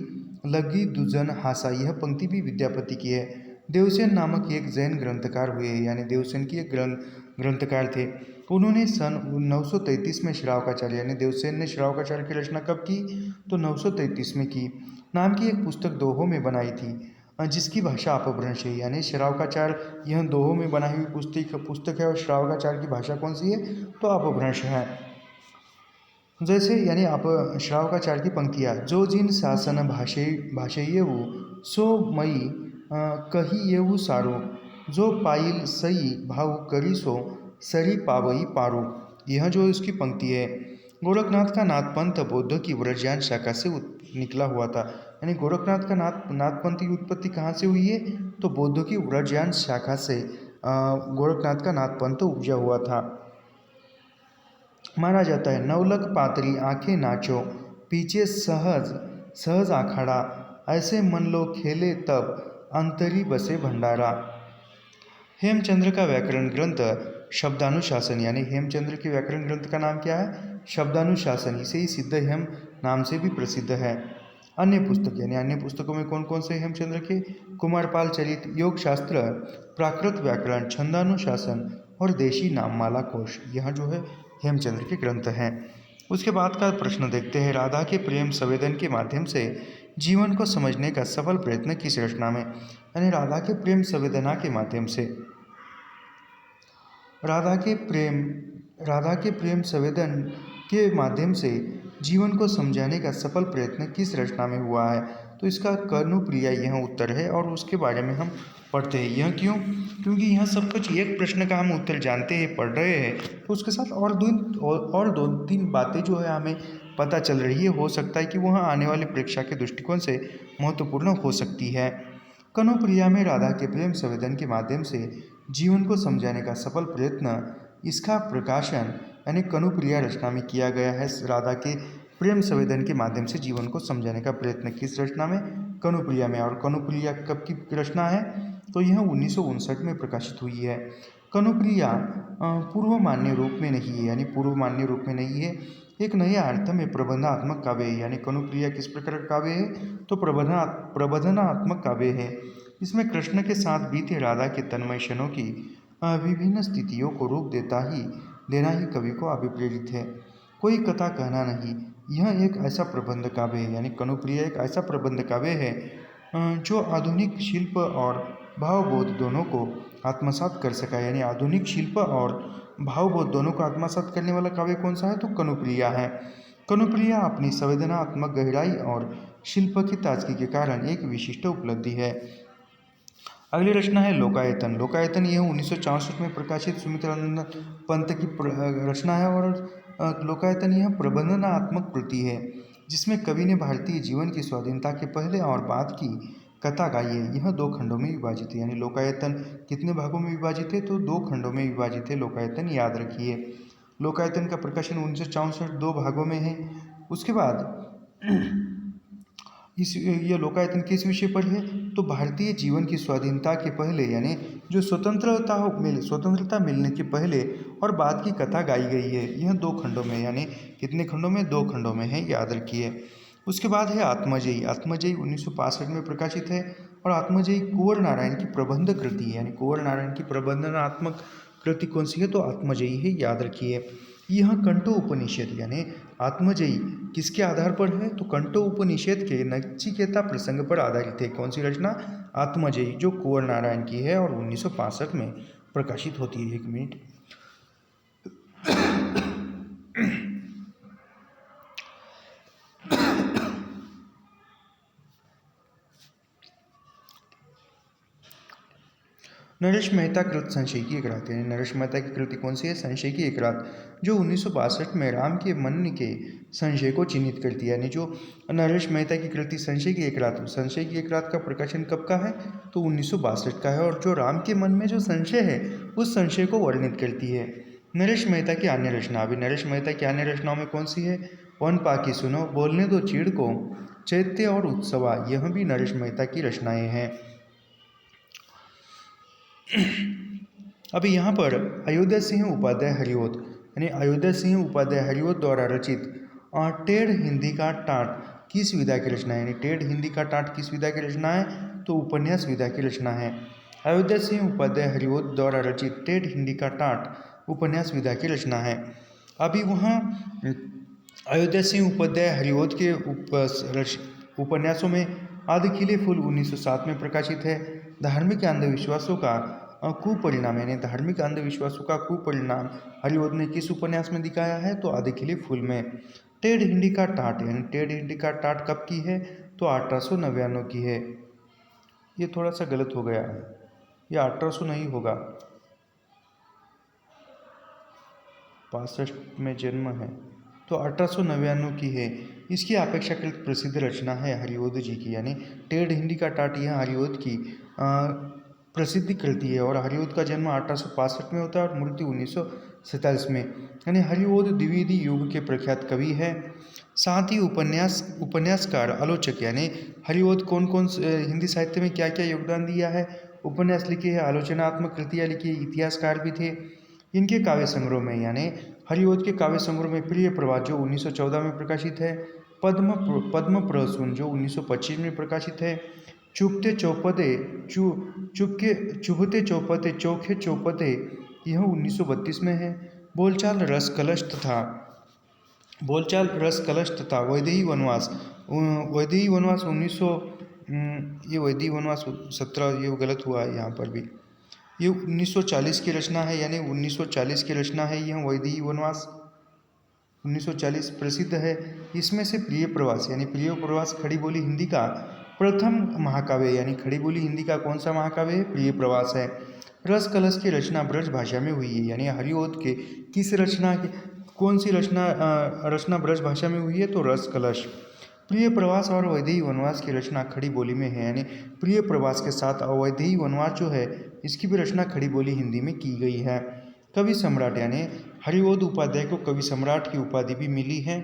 लगी दुजन हासा, यह पंक्ति भी विद्यापति की है। देवसेन नामक एक जैन ग्रंथकार हुए देवसेन की एक ग्रंथकार थे। उन्होंने सन 933 में श्रावकाचार्य देवसेन ने श्रावकाचार्य की रचना कब की? तो 933 में की। नाम की एक पुस्तक दोहों में बनाई थी जिसकी भाषा अपभ्रंश है श्रावकाचार्य यह दोहों में बनाई हुई पुस्तक है और श्रावकाचार्य की भाषा कौन सी है? तो अपभ्रंश है। जैसे आप श्रावकाचार्य की पंक्तियाँ जो जिन शासन भाषेयेवु सो मई कहियेवु सारो जो पाइल सई भाव करी सो सरी पावई पारो, यह जो इसकी पंक्ति है। गोरखनाथ का नाथपंथ बौद्ध की व्रजयान शाखा से निकला हुआ था। गोरखनाथ का नाथपंथ की उत्पत्ति कहाँ से हुई है? तो बौद्ध की व्रजयान शाखा से गोरखनाथ का नाथपंथ उपजा हुआ था। माना जाता है नवलख पातरी आंखें नाचो पीछे सहज आखाड़ा ऐसे मन लो खेले तब अंतरी बसे भंडारा। हेमचंद्र का व्याकरण ग्रंथ शब्दानुशासन हेमचंद्र के व्याकरण ग्रंथ का नाम क्या है? शब्दानुशासन। इसे ही सिद्ध हेम नाम से भी प्रसिद्ध है। अन्य पुस्तक अन्य पुस्तकों में कौन कौन से हेमचंद्र के? कुमारपाल चरित, योग शास्त्र, प्राकृत व्याकरण, छंदानुशासन और देशी नाममाला कोश, यह जो है हेमचंद्र के ग्रंथ हैं। उसके बाद का प्रश्न देखते हैं। राधा के प्रेम संवेदन के माध्यम से जीवन को समझने का सफल प्रयत्न किस रचना में? राधा के प्रेम संवेदना के माध्यम से राधा के प्रेम संवेदन के माध्यम से जीवन को समझाने का सफल प्रयत्न किस रचना में हुआ है? तो इसका कर्णप्रिया यह उत्तर है और उसके बारे में हम पढ़ते हैं। यह क्यों? क्योंकि यह सब कुछ एक प्रश्न का हम उत्तर जानते हैं, पढ़ रहे हैं, तो उसके साथ और दो तीन बातें जो है हमें पता चल रही है। हो सकता है कि वह आने वाली परीक्षा के दृष्टिकोण से महत्वपूर्ण हो सकती है। कर्णप्रिया में राधा के प्रेम संवेदन के माध्यम से जीवन को समझाने का सफल प्रयत्न, इसका प्रकाशन कर्णप्रिया रचना में किया गया है। राधा के प्रेम संवेदन के माध्यम से जीवन को समझाने का प्रयत्न किस रचना में? कनुप्रिया में। और कनुप्रिया कब की रचना है? तो यह 1959 में प्रकाशित हुई है। कनुप्रिया पूर्व मान्य रूप में नहीं है, यानी पूर्व मान्य रूप में नहीं है, एक नए अर्थ में प्रबंधात्मक काव्य है। यानी कनुप्रिया किस प्रकार का काव्य है? तो प्रबंधनात्मक काव्य है। इसमें कृष्ण के साथ बीते राधा के तन्मय क्षणों की विभिन्न स्थितियों को रूप देना ही कवि को अभिप्रेरित है, कोई कथा कहना नहीं। यह एक ऐसा प्रबंध काव्य है, यानी कनुप्रिया एक ऐसा प्रबंध काव्य है जो आधुनिक शिल्प और भावबोध दोनों को आत्मसात कर सका। यानी आधुनिक शिल्प और भावबोध दोनों को आत्मसात करने वाला काव्य कौन सा है? तो कनुप्रिया है। कनुप्रिया अपनी संवेदनात्मक गहराई और शिल्प की ताजगी के कारण एक विशिष्ट उपलब्धि है। अगली रचना है लोकायतन। लोकायतन यह 1964 में प्रकाशित सुमित्रानंद पंत की रचना है और लोकायतन यह प्रबंधनात्मक कृति है जिसमें कवि ने भारतीय जीवन की स्वाधीनता के पहले और बाद की कथा गाई है। यह 2 खंडों में विभाजित है। यानी लोकायतन कितने भागों में विभाजित है? तो 2 खंडों में विभाजित है लोकायतन, याद रखिए। लोकायतन का प्रकाशन 1964 2 भागों में है। उसके बाद यह लोकायतन किस विषय पर है? तो भारतीय जीवन की स्वाधीनता के पहले, यानी जो स्वतंत्रता मिलने के पहले और बाद की कथा गाई गई है। यह 2 खंडों में, यानी कितने खंडों में? 2 खंडों में है, याद रखिए। उसके बाद है आत्मजयी। आत्मजयी 1965 में प्रकाशित है और आत्मजयी कुंवर नारायण की प्रबंध कृति है। यानी कुंवर नारायण की प्रबंधनात्मक कृति कौन सी है? तो आत्मजयी है, याद रखिए। यह कंटो उपनिषद, यानी आत्मजयी किसके आधार पर है? तो कंटो उपनिषद के नचिकेता प्रसंग पर आधारित है। कौन सी रचना? आत्मजयी, जो कुंवर नारायण की है और 1965 में प्रकाशित होती है। 1 मिनट। नरेश मेहता कृत संशय की एक रात, यानी नरेश मेहता की कृति कौन सी है? संशय की एक रात, जो 1962 में राम के मन के संशय को चिन्हित करती है। यानी जो नरेश मेहता की कृति संशय की एक रात का प्रकाशन कब का है? तो 1962 का है और जो राम के मन में जो संशय है उस संशय को वर्णित करती है। नरेश मेहता की अन्य रचना। अभी नरेश मेहता की अन्य रचनाओं में कौन सी है? वन पाकी सुनो, बोलने दो चीड़ को, चैत्य और उत्सवा, यह भी नरेश मेहता की रचनाएं हैं। अभी यहाँ पर अयोध्या सिंह उपाध्याय हरिओद, यानी अयोध्या सिंह उपाध्याय हरिओद द्वारा रचित टेढ़ हिंदी का टाट किस विधा की रचना है? यानी टेढ़ हिंदी का टाट किस विधा की रचना है? तो उपन्यास विधा की रचना है। अयोध्या सिंह उपाध्याय हरिओद द्वारा रचित टेढ़ हिंदी का टाट उपन्यास विधा की रचना है। अभी वहाँ अयोध्या सिंह उपाध्याय हरिओद के उपन्यासों में आधे खिले फूल 1907 में प्रकाशित है। धार्मिक अंधविश्वासों का कुपरिणाम, यानी धार्मिक अंधविश्वासों का कुपरिणाम हरिओद ने किस उपन्यास में दिखाया है? तो आधे खिले फूल में। टेढ़ हिंदी का टाट, यानी टेढ़ हिंदी का टाट कब की है? तो 1899 की है। ये थोड़ा सा गलत हो गया, ये 1800 नहीं होगा, 65 में जन्म है, तो 1899 की है। इसकी अपेक्षाकृत प्रसिद्ध रचना है हरिओद जी की, यानी टेढ़ हिंदी का टाट यह हरिओद की प्रसिद्ध कृति है और हरिओद का जन्म 1865 में होता है और मृत्यु 1947 में। यानी हरिओद द्विवेदी युग के प्रख्यात कवि है, साथ ही उपन्यासकार, आलोचक। यानी हरिओद कौन कौन हिंदी साहित्य में क्या क्या योगदान दिया है? उपन्यास लिखे हैं, आलोचनात्मक कृतियाँ लिखी है, इतिहासकार भी थे। इनके काव्य संग्रह में, यानी हरिओद के काव्य संग्रह में प्रिय प्रवास जो 1914 में प्रकाशित है, पद्म प्रसून जो 1925 में प्रकाशित है, चुभते चौपते चोखे चौपते यह 1932 में है, बोलचाल रस कलश तथा वैदेही वनवास 17, ये गलत हुआ है यहाँ पर भी, ये 1940 की रचना है, यानी 1940 की रचना है यह वैदेही वनवास 1940 प्रसिद्ध है। इसमें से प्रिय प्रवास, यानी प्रिय प्रवास खड़ी बोली हिंदी का प्रथम महाकाव्य, यानी खड़ी बोली हिंदी का कौन सा महाकाव्य है? प्रिय प्रवास है। रस कलश की रचना ब्रज भाषा में हुई है, यानी हरिओद के किस रचना की कौन सी रचना ब्रज भाषा में हुई है? तो रस कलश। प्रिय प्रवास और वैदेही वनवास की रचना खड़ी बोली में है, यानी प्रिय प्रवास के साथ वैदेही वनवास जो है इसकी भी रचना खड़ी बोली हिंदी में की गई है। कवि सम्राट, यानी हरिओद उपाध्याय को कवि सम्राट की उपाधि भी मिली है।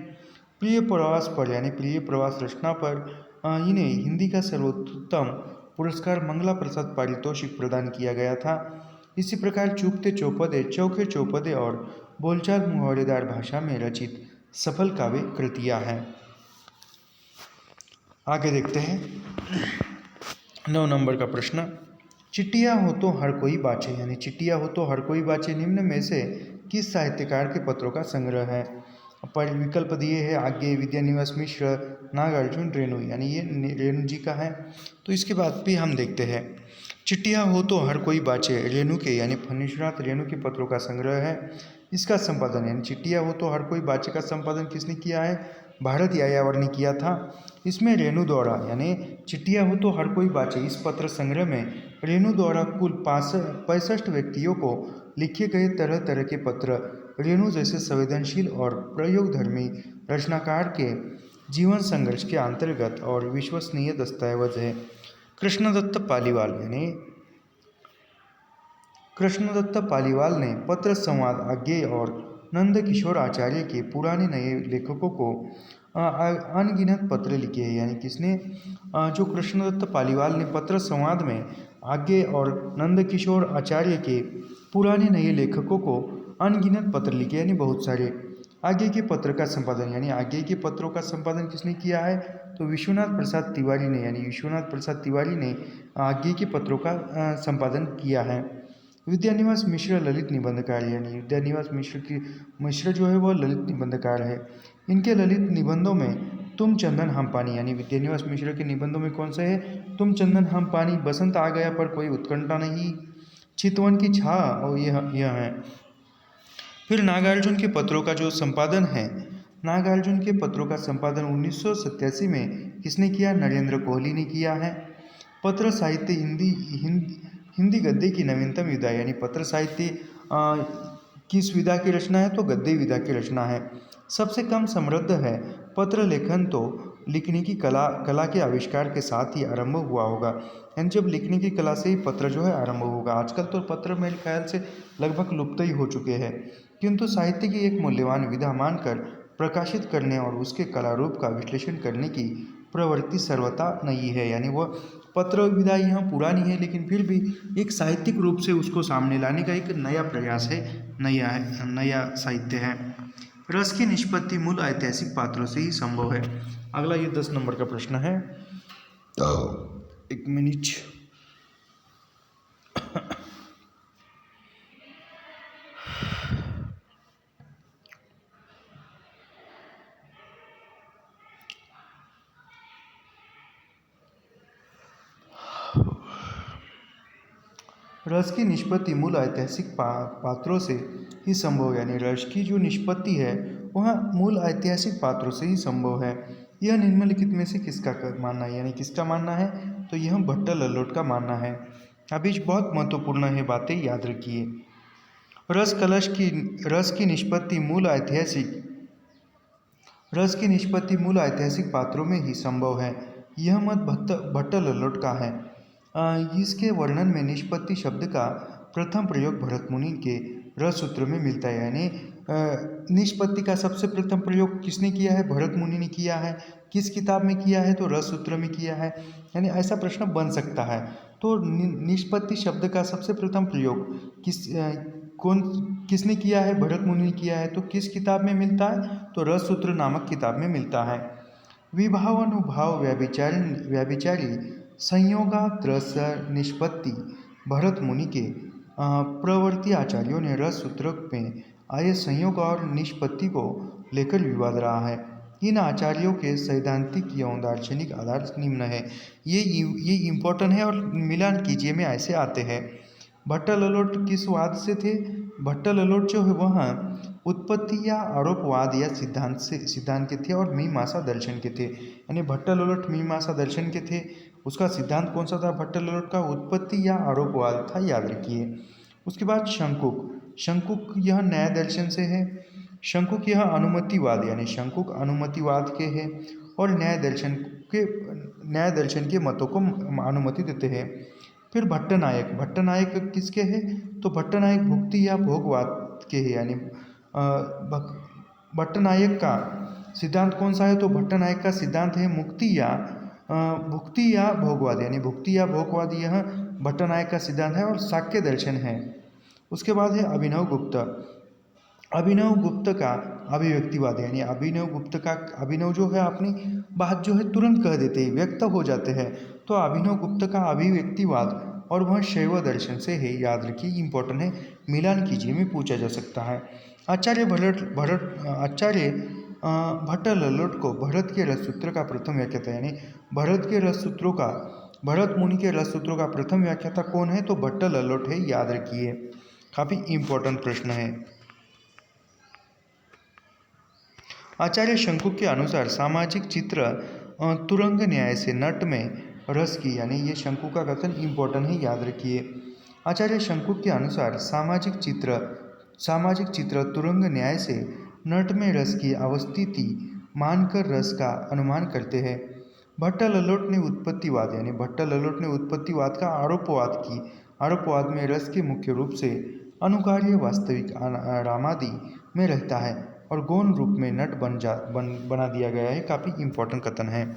प्रिय प्रवास पर यानी प्रिय प्रवास रचना पर इन्हें हिंदी का सर्वोत्तम पुरस्कार मंगला प्रसाद पारितोषिक प्रदान किया गया था। इसी प्रकार चूपते चौपदे, चौखे चौपदे और बोलचाल मुहावरेदार भाषा में रचित सफल काव्य कृतियां हैं। आगे देखते हैं 9 नंबर का प्रश्न। चिट्टियाँ हो तो हर कोई बाचे, यानी चिट्टियाँ हो तो हर कोई बाचे निम्न में से किस साहित्यकार के पत्रों का संग्रह है? पर विकल्प दिए है आगे विद्यानिवास मिश्र, नागार्जुन, रेणु, यानी ये रेणु जी का है। तो इसके बाद भी हम देखते हैं चिट्टियाँ हो तो हर कोई बाचे रेणु के यानी फणीश्वरनाथ रेणु के पत्रों का संग्रह है। इसका संपादन यानी चिट्टियाँ हो तो हर कोई बाचे का संपादन किसने किया है? भारत यायावर ने किया था। इसमें रेणु द्वारा यानी चिट्टियाँ हो तो हर कोई बाचे इस पत्र संग्रह में रेणु द्वारा कुल 65 व्यक्तियों को लिखे गए तरह तरह के पत्र रेणु जैसे संवेदनशील और प्रयोगधर्मी रचनाकार के जीवन संघर्ष के अंतर्गत और विश्वसनीय दस्तावेज है। कृष्णदत्त पालीवाल यानी कृष्णदत्त पालीवाल ने पत्र संवाद आज्ञेय और नंद किशोर आचार्य के पुराने नए लेखकों को अनगिनत पत्र लिखे हैं। यानी किसने? जो कृष्णदत्त पालीवाल ने पत्र संवाद में आज्ञेय और नंद किशोर आचार्य के पुराने नए लेखकों को अनगिनत पत्र लिखे, यानी बहुत सारे। आगे के पत्र का संपादन यानी आगे के पत्रों का संपादन किसने किया है? तो विश्वनाथ प्रसाद तिवारी ने, यानी विश्वनाथ प्रसाद तिवारी ने आगे के पत्रों का संपादन किया है। विद्यानिवास मिश्र ललित निबंधकार, यानी विद्यानिवास मिश्र जो है वह ललित निबंधकार है। इनके ललित निबंधों में तुम चंदन हम पानी, यानी विद्यानिवास मिश्र के निबंधों में कौन सा है? तुम चंदन हम पानी, बसंत आ गया पर कोई उत्कंठा नहीं, चितवन की छा, और यह है। फिर नागार्जुन के पत्रों का जो संपादन है, नागार्जुन के पत्रों का संपादन 1987 में किसने किया? नरेंद्र कोहली ने किया है। पत्र साहित्य हिंदी गद्य की नवीनतम विधा, यानी पत्र साहित्य किस विधा की रचना है? तो गद्य विधा की रचना है। सबसे कम समृद्ध है पत्र लेखन, तो लिखने की कला के आविष्कार के साथ ही आरंभ हुआ होगा, यानी जब लिखने की कला से ही पत्र जो है आरंभ होगा। आजकल तो पत्र मेरे ख्याल से लगभग लुप्त ही हो चुके हैं, किंतु साहित्य की एक मूल्यवान विधा मानकर प्रकाशित करने और उसके कला रूप का विश्लेषण करने की प्रवृत्ति सर्वथा नहीं है। यानी वह पत्र विधा यहाँ पुरानी है, लेकिन फिर भी एक साहित्यिक रूप से उसको सामने लाने का एक नया प्रयास है, नया साहित्य है। रस की निष्पत्ति मूल ऐतिहासिक पात्रों से ही संभव है। अगला ये 10 नंबर का प्रश्न है। एक मिनट। रस की निष्पत्ति मूल ऐतिहासिक पात्रों से ही संभव, यानी रस की जो निष्पत्ति है वह मूल ऐतिहासिक पात्रों से ही संभव है। यह निम्नलिखित में से किसका मानना है? यानी किसका मानना है? तो यह भट्ट लल्लोट का मानना है। अभी बहुत महत्वपूर्ण है, बातें याद रखिए। रस की निष्पत्ति मूल ऐतिहासिक पात्रों में ही संभव है। यह मत भट्ट लल्लोट का है। इसके वर्णन में निष्पत्ति शब्द का प्रथम प्रयोग भरत मुनि के रस सूत्र में मिलता है। यानी निष्पत्ति का सबसे प्रथम प्रयोग किसने किया है? भरत मुनि ने किया है। किस किताब में किया है? तो रस सूत्र में किया है। यानी ऐसा प्रश्न बन सकता है। तो निष्पत्ति शब्द का सबसे प्रथम प्रयोग किसने किया है? भरत मुनि ने किया है। तो किस किताब में मिलता है? तो रस सूत्र नामक किताब में मिलता है। विभावानुभाव व्याभिचारी संयोगात्रस निष्पत्ति भरत मुनि के प्रवर्ती आचार्यों ने रस सूत्र में आए संयोग और निष्पत्ति को लेकर विवाद रहा है। इन आचार्यों के सैद्धांतिक एवं दार्शनिक आधार निम्न है। ये इम्पोर्टेंट है और मिलान कीजिए में ऐसे आते हैं। भट्ट लल्लोट किस वाद से थे? भट्ट लल्लोट जो है वह उत्पत्ति या आरोपवाद या सिद्धांत के थे और मीमांसा दर्शन के थे। यानी भट्ट लल्लोट मीमांसा दर्शन के थे। उसका सिद्धांत कौन सा था? भट्ट लल्लोट का उत्पत्ति या आरोपवाद था, याद रखिए। उसके बाद शंकुक यह न्याय दर्शन से है। शंकुक यह अनुमतिवाद, यानी शंकुक अनुमतिवाद के हैं और न्याय दर्शन के मतों को अनुमति देते हैं। फिर भट्टनायक किसके हैं? तो भट्टनायक भुक्ति या भोगवाद के हैं। यानी भट्टनायक का सिद्धांत कौन सा है? तो भट्टनायक का सिद्धांत है भुक्ति या भोगवाद, यानी भुक्ति या भोगवाद, यह भट्टनायक का सिद्धांत है और शाक्य दर्शन है। उसके बाद है अभिनव गुप्त। अभिनव गुप्त का अभिव्यक्तिवाद, यानी अभिनव गुप्त का, अभिनव जो है अपनी बात जो है तुरंत कह देते हैं, व्यक्त हो जाते हैं, तो अभिनव गुप्त का अभिव्यक्तिवाद और वह शैव दर्शन से है, याद रखिए, इंपॉर्टेंट है, मिलान कीजिए में पूछा जा सकता है। आचार्य भट्ट लल्लोट को भरत के रससूत्र का प्रथम व्याख्याता, यानी भरत मुनि के रससूत्रों का प्रथम व्याख्याता कौन है? तो भट्ट लल्लोट है, याद रखिए, काफी इंपॉर्टेंट प्रश्न है। आचार्य शंकु के अनुसार सामाजिक चित्र तुरंग न्याय से नट में रस की, यानी ये शंकु का कथन इंपॉर्टेंट है, याद रखिए। आचार्य शंकु के अनुसार सामाजिक चित्र तुरंग न्याय से नट में रस की अवस्थिति मानकर रस का अनुमान करते हैं। भट्ट लल्लोट ने उत्पत्तिवाद, यानी भट्ट लल्लोट ने उत्पत्तिवाद का आरोपवाद में रस के मुख्य रूप से अनुकार्य वास्तविक रामादि में रहता है और गौण रूप में नट बना दिया गया है, काफ़ी इंपॉर्टेंट कथन है।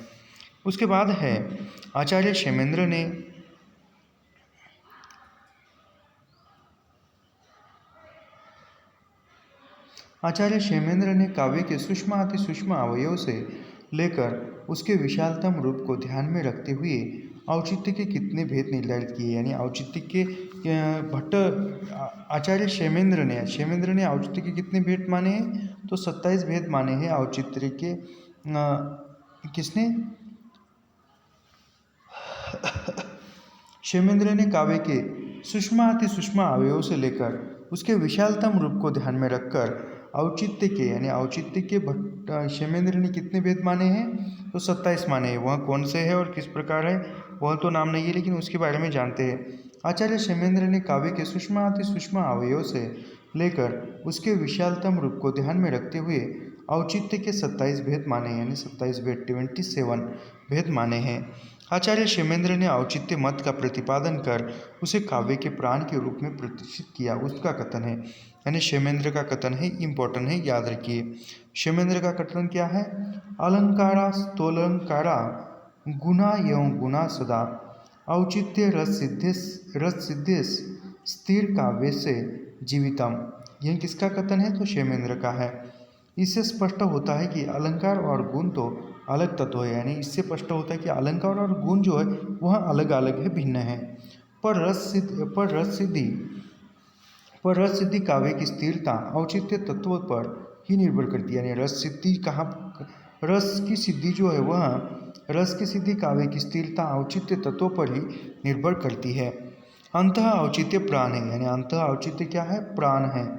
उसके बाद है आचार्य क्षेमेंद्र ने काव्य के सूक्ष्म अति सूक्ष्म अवयव से लेकर उसके विशालतम रूप को ध्यान में रखते हुए औचित्य के कितने भेद निर्धारित किए, यानी औचित्य के आचार्य क्षेमेंद्र ने औचित्य के कितने भेद माने हैं? तो 27 भेद माने हैं औचित्य के। किसने? क्षेमेंद्र ने काव्य के सूक्ष्म अति सूक्ष्म अवयव से लेकर उसके विशालतम रूप को ध्यान में रखकर औचित्य के क्षेमेंद्र ने कितने भेद माने हैं? तो 27 माने हैं। वह कौन से है और किस प्रकार है वह तो नाम नहीं है, लेकिन उसके बारे में जानते हैं। आचार्य क्षेमेंद्र ने काव्य के सूक्ष्म अति सूक्ष्म अवयव से लेकर उसके विशालतम रूप को ध्यान में रखते हुए औचित्य के 27 भेद माने, यानी 27 भेद 27 भेद माने हैं। आचार्य क्षेमेंद्र ने औचित्य मत का प्रतिपादन कर उसे काव्य के प्राण के रूप में प्रतिष्ठित किया, उसका कथन है, यानी क्षेमेंद्र का कथन है, इंपॉर्टेंट है, याद रखिए। क्षेमेंद्र का कथन क्या है? अलंकारा स्तोलंकारा गुणा एवं गुणा सदा औचित्य रस सिद्धेश स्थिर काव्य से जीवितम। यह किसका कथन है? तो क्षेमेंद्र का है। इससे स्पष्ट होता है कि अलंकार और गुण तो अलग तत्व है, यानी इससे स्पष्ट होता है कि अलंकार और गुण जो है वह अलग अलग है, भिन्न है। पर रस सिद्धि काव्य की स्थिरता औचित्य तत्व पर ही निर्भर करती है, यानी रस की सिद्धि जो है वह रस की सिद्धि काव्य की स्थिरता औचित्य तत्व पर ही निर्भर करती है। अंतः औचित्य प्राण है, यानी अंतः औचित्य क्या है? प्राण है।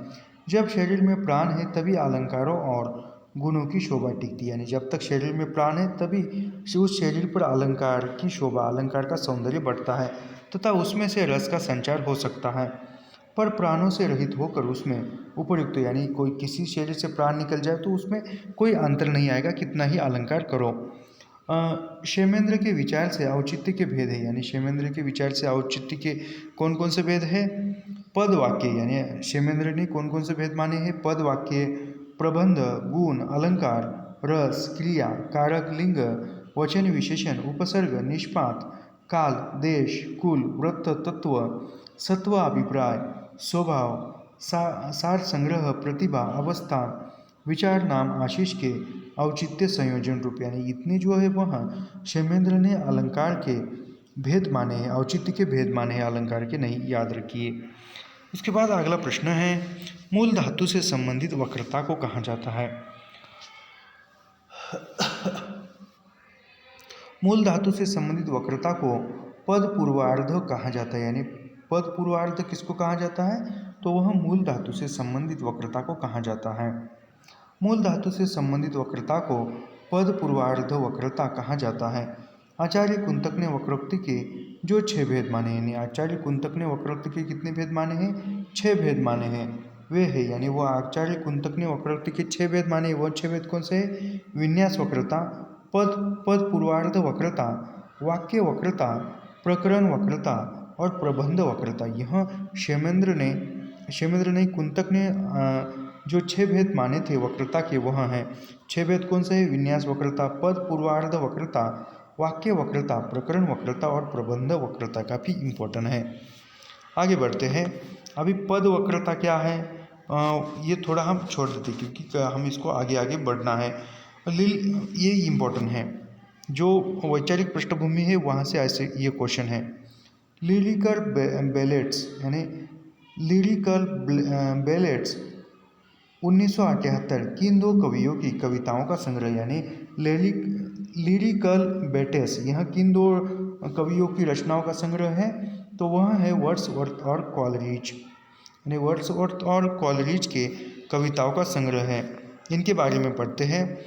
जब शरीर में प्राण है तभी अलंकारों और गुणों की शोभा टिकती है, यानी जब तक शरीर में प्राण है तभी उस शरीर पर अलंकार की शोभा, अलंकार का सौंदर्य बढ़ता है तथा उसमें से रस का संचार हो सकता है। पर प्राणों से रहित होकर उसमें उपयुक्त, यानी कोई किसी शरीर से प्राण निकल जाए तो उसमें कोई अंतर नहीं आएगा, कितना ही अलंकार करो। क्षेमेंद्र के विचार से औचित्य के भेद है, यानी क्षेमेंद्र के विचार से औचित्य के कौन कौन से भेद है? पद वाक्य, यानी क्षेमेंद्र ने कौन कौन से भेद माने हैं? पद वाक्य, प्रबंध, गुण, अलंकार, रस, क्रिया, कारक, लिंग, वचन, विशेषण, उपसर्ग, निष्पात, काल, देश, कुल, वृत्त, तत्व, सत्व, अभिप्राय, स्वभाव, सार संग्रह, प्रतिभा, अवस्था, विचार, नाम, आशीष के औचित्य संयोजन रूप, यानी इतने जो है वह क्षेमेंद्र ने अलंकार के भेद माने हैं, औचित्य के भेद माने हैं, अलंकार के नहीं, याद रखिए। उसके बाद अगला प्रश्न है, मूल धातु से संबंधित वक्रता को कहा जाता है? मूल धातु से संबंधित वक्रता को पद पूर्वार्ध कहा जाता है, यानी पद पूर्वार्ध किसको कहा जाता है? तो वह मूल धातु से संबंधित वक्रता को कहा जाता है। मूल धातु से संबंधित वक्रता को पद पूर्वार्ध वक्रता कहा जाता है। आचार्य कुंतक ने वक्रोक्ति के जो 6 भेद माने हैं, यानी आचार्य कुंतक ने वक्रोक्ति के कितने भेद माने हैं? 6 भेद माने हैं। वे है, यानी वो आचार्य कुंतक ने वक्रोक्ति के 6 भेद माने हैं। वो 6 भेद कौन से हैं? विन्यास वक्रता, पद पूर्वार्ध वक्रता, वाक्य वक्रता, प्रकरण वक्रता और प्रबंध वक्रता। यह क्षेमेंद्र ने कुंतक ने जो 6 भेद माने थे वक्रता के वह हैं। 6 भेद कौन से हैं? विन्यास वक्रता, पद पूर्वार्ध वक्रता, वाक्य वक्रता, प्रकरण वक्रता और प्रबंध वक्रता। काफ़ी इम्पोर्टेंट है। आगे बढ़ते हैं। अभी पद वक्रता क्या है ये थोड़ा हम छोड़ देते क्योंकि हम इसको आगे आगे बढ़ना है। ये इम्पोर्टेंट है। जो वैचारिक पृष्ठभूमि है वहाँ से ऐसे ये क्वेश्चन है। लिरिकल बैलेट्स यानी लिरिकल बैलेट्स 1978 किन दो कवियों की कविताओं का संग्रह यानी लिरिकल बैटेस यह किन दो कवियों की रचनाओं का संग्रह है? तो वह है वर्ड्सवर्थ और कॉलरिज, यानी वर्ड्सवर्थ और कॉलरिज के कविताओं का संग्रह है। इनके बारे में पढ़ते हैं।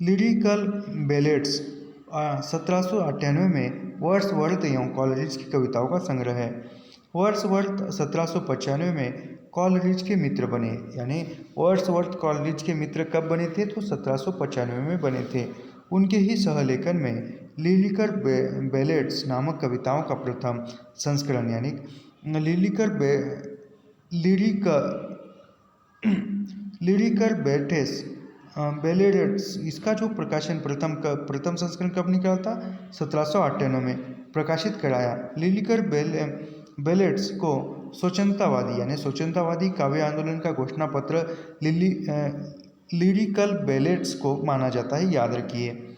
लिरिकल बैलेट्स 1798 में वर्ड्सवर्थ एवं कॉलरिज की कविताओं का संग्रह है। वर्ड्सवर्थ 1795 में कॉलरिज के मित्र बने, यानी वर्ड्सवर्थ कॉलरिज के मित्र कब बने थे? तो 1795 में बने थे। उनके ही सहलेखन में लिरिकल बैलेट्स नामक कविताओं का प्रथम संस्करण यानी लिरिकल बैलेट्स इसका जो प्रकाशन प्रथम संस्करण कब निकला था? 1798 में प्रकाशित कराया। लिरिकल बैलेट्स को स्वच्छंदतावादी यानी स्वच्छंदतावादी काव्य आंदोलन का घोषणा पत्र लिरिकल बैलेट्स को माना जाता है, याद रखिए।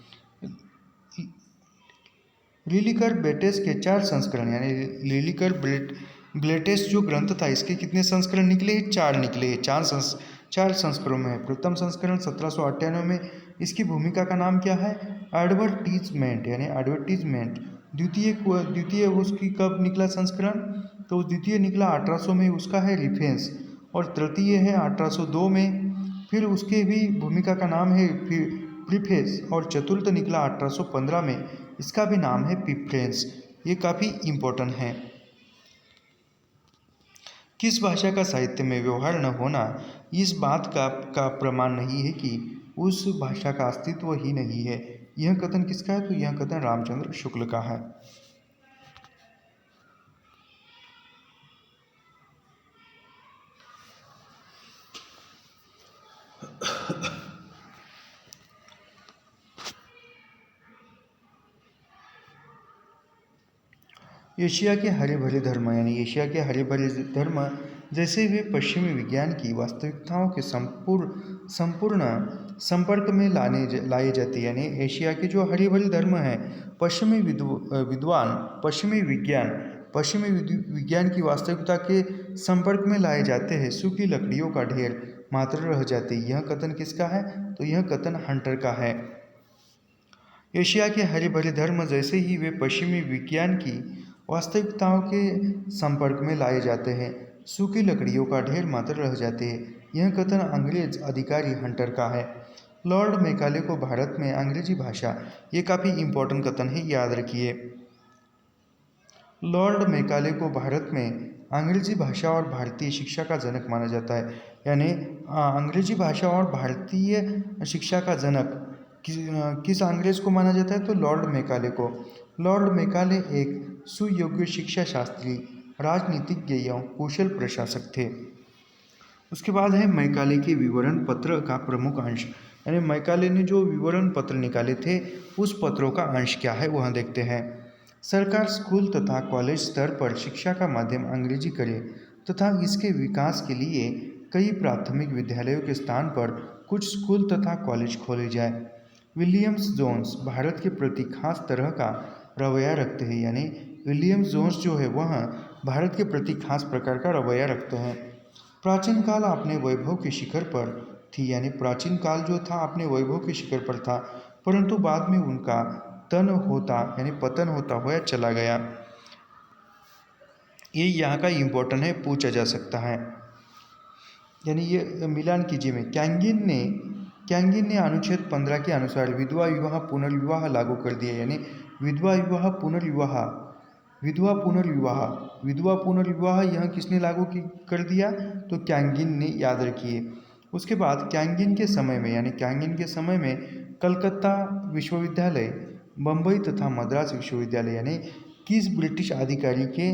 लिरिकल बैलेट्स के 4 संस्करण यानी लिरिकल बैलेट्स जो ग्रंथ था इसके कितने संस्करण निकले? 4 निकले। 4 संस्करणों में प्रथम संस्करण 1798 में, इसकी भूमिका का नाम क्या है? एडवर्टीजमेंट यानी एडवर्टीजमेंट। द्वितीय उसकी कब निकला संस्करण? तो द्वितीय निकला 1800 में, उसका है रिफेंस। और तृतीय है 1802 में, फिर उसके भी भूमिका का नाम है प्रीफेस। और चतुर्थ निकला 1815 में, इसका भी नाम है प्रीफेस। ये काफ़ी इम्पोर्टेंट है। किस भाषा का साहित्य में व्यवहार न होना इस बात का प्रमाण नहीं है कि उस भाषा का अस्तित्व ही नहीं है। यह कथन किसका है? तो यह कथन रामचंद्र शुक्ल का है। एशिया के हरे भरे धर्म यानी एशिया के हरे भरे धर्म जैसे वे पश्चिमी विज्ञान की वास्तविकताओं के संपूर्ण संपर्क में लाए जाते हैं। यानी एशिया के जो हरे भरे धर्म हैं पश्चिमी विज्ञान की वास्तविकता के संपर्क में लाए जाते हैं। सूखी लकड़ियों का ढेर मात्र रह जाते। यह कथन किसका है? तो यह कथन हंटर का है। एशिया के हरे भरे धर्म जैसे ही वे पश्चिमी विज्ञान की वास्तविकताओं के संपर्क में लाए जाते हैं, सूखी लकड़ियों का ढेर मात्र रह जाते हैं। यह कथन अंग्रेज अधिकारी हंटर का है। लॉर्ड मैकाले को भारत में अंग्रेजी भाषा, ये काफ़ी इम्पोर्टेंट कथन है, याद रखिए। लॉर्ड मैकाले को भारत में अंग्रेजी भाषा और भारतीय शिक्षा का जनक माना जाता है। यानी अंग्रेजी भाषा और भारतीय शिक्षा का जनक किस अंग्रेज को माना जाता है? तो लॉर्ड मैकाले को। लॉर्ड मैकाले एक सुयोग्य शिक्षा शास्त्री, राजनीतिज्ञ एवं कुशल प्रशासक थे। उसके बाद है मैकाले के विवरण पत्र का प्रमुख अंश, यानी मैकाले ने जो विवरण पत्र निकाले थे उस पत्रों का अंश क्या है वह देखते हैं। सरकार स्कूल तथा कॉलेज स्तर पर शिक्षा का माध्यम अंग्रेजी करे तथा इसके विकास के लिए कई प्राथमिक विद्यालयों के स्थान पर कुछ स्कूल तथा कॉलेज खोले जाए। विलियम्स जोन्स भारत के प्रति खास तरह का रवैया रखते हैं। यानी विलियम्स जोन्स जो है वह भारत के प्रति खास प्रकार का रवैया रखते हैं। प्राचीन काल अपने वैभव के शिखर पर थी, यानी प्राचीन काल जो था अपने वैभव के शिखर पर था, परंतु बाद में उनका पतन होता हुआ चला गया। ये यहाँ का इम्पोर्टेंट है, पूछा जा सकता है। यानी ये मिलान कीजिए में कैंगिन ने अनुच्छेद 15 के अनुसार विधवा विवाह पुनर्विवाह लागू कर दिया। यानी विधवा पुनर्विवाह यह किसने लागू कर दिया? तो कैंगिन ने, याद रखिए। उसके बाद कैंगिन के समय में कलकत्ता विश्वविद्यालय, बम्बई तथा मद्रास विश्वविद्यालय यानी किस ब्रिटिश अधिकारी के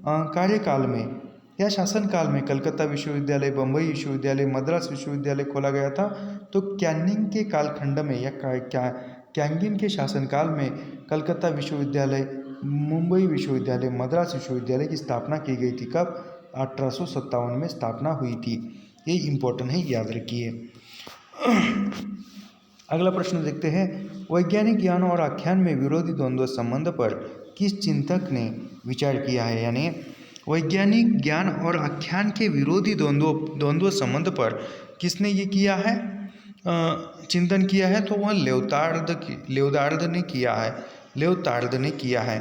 कार्यकाल में या शासनकाल में कलकत्ता विश्वविद्यालय, बम्बई विश्वविद्यालय, मद्रास विश्वविद्यालय खोला गया था, तो कैनिंग के कालखंड में या कैंगिन के शासनकाल में कलकत्ता विश्वविद्यालय, मुंबई विश्वविद्यालय, मद्रास विश्वविद्यालय की स्थापना की गई थी। कब? 1857 में स्थापना हुई थी। ये इम्पोर्टेंट है, याद रखिए। अगला प्रश्न देखते हैं। वैज्ञानिक ज्ञान और आख्यान में विरोधी द्वंद्व संबंध पर किस चिंतक ने विचार किया है? यानी वैज्ञानिक ज्ञान और आख्यान के विरोधी द्वंद्व संबंध पर किसने ये किया है, चिंतन किया है? तो वह ल्योदार्ड ने किया है। ल्योदार्ड ने किया है।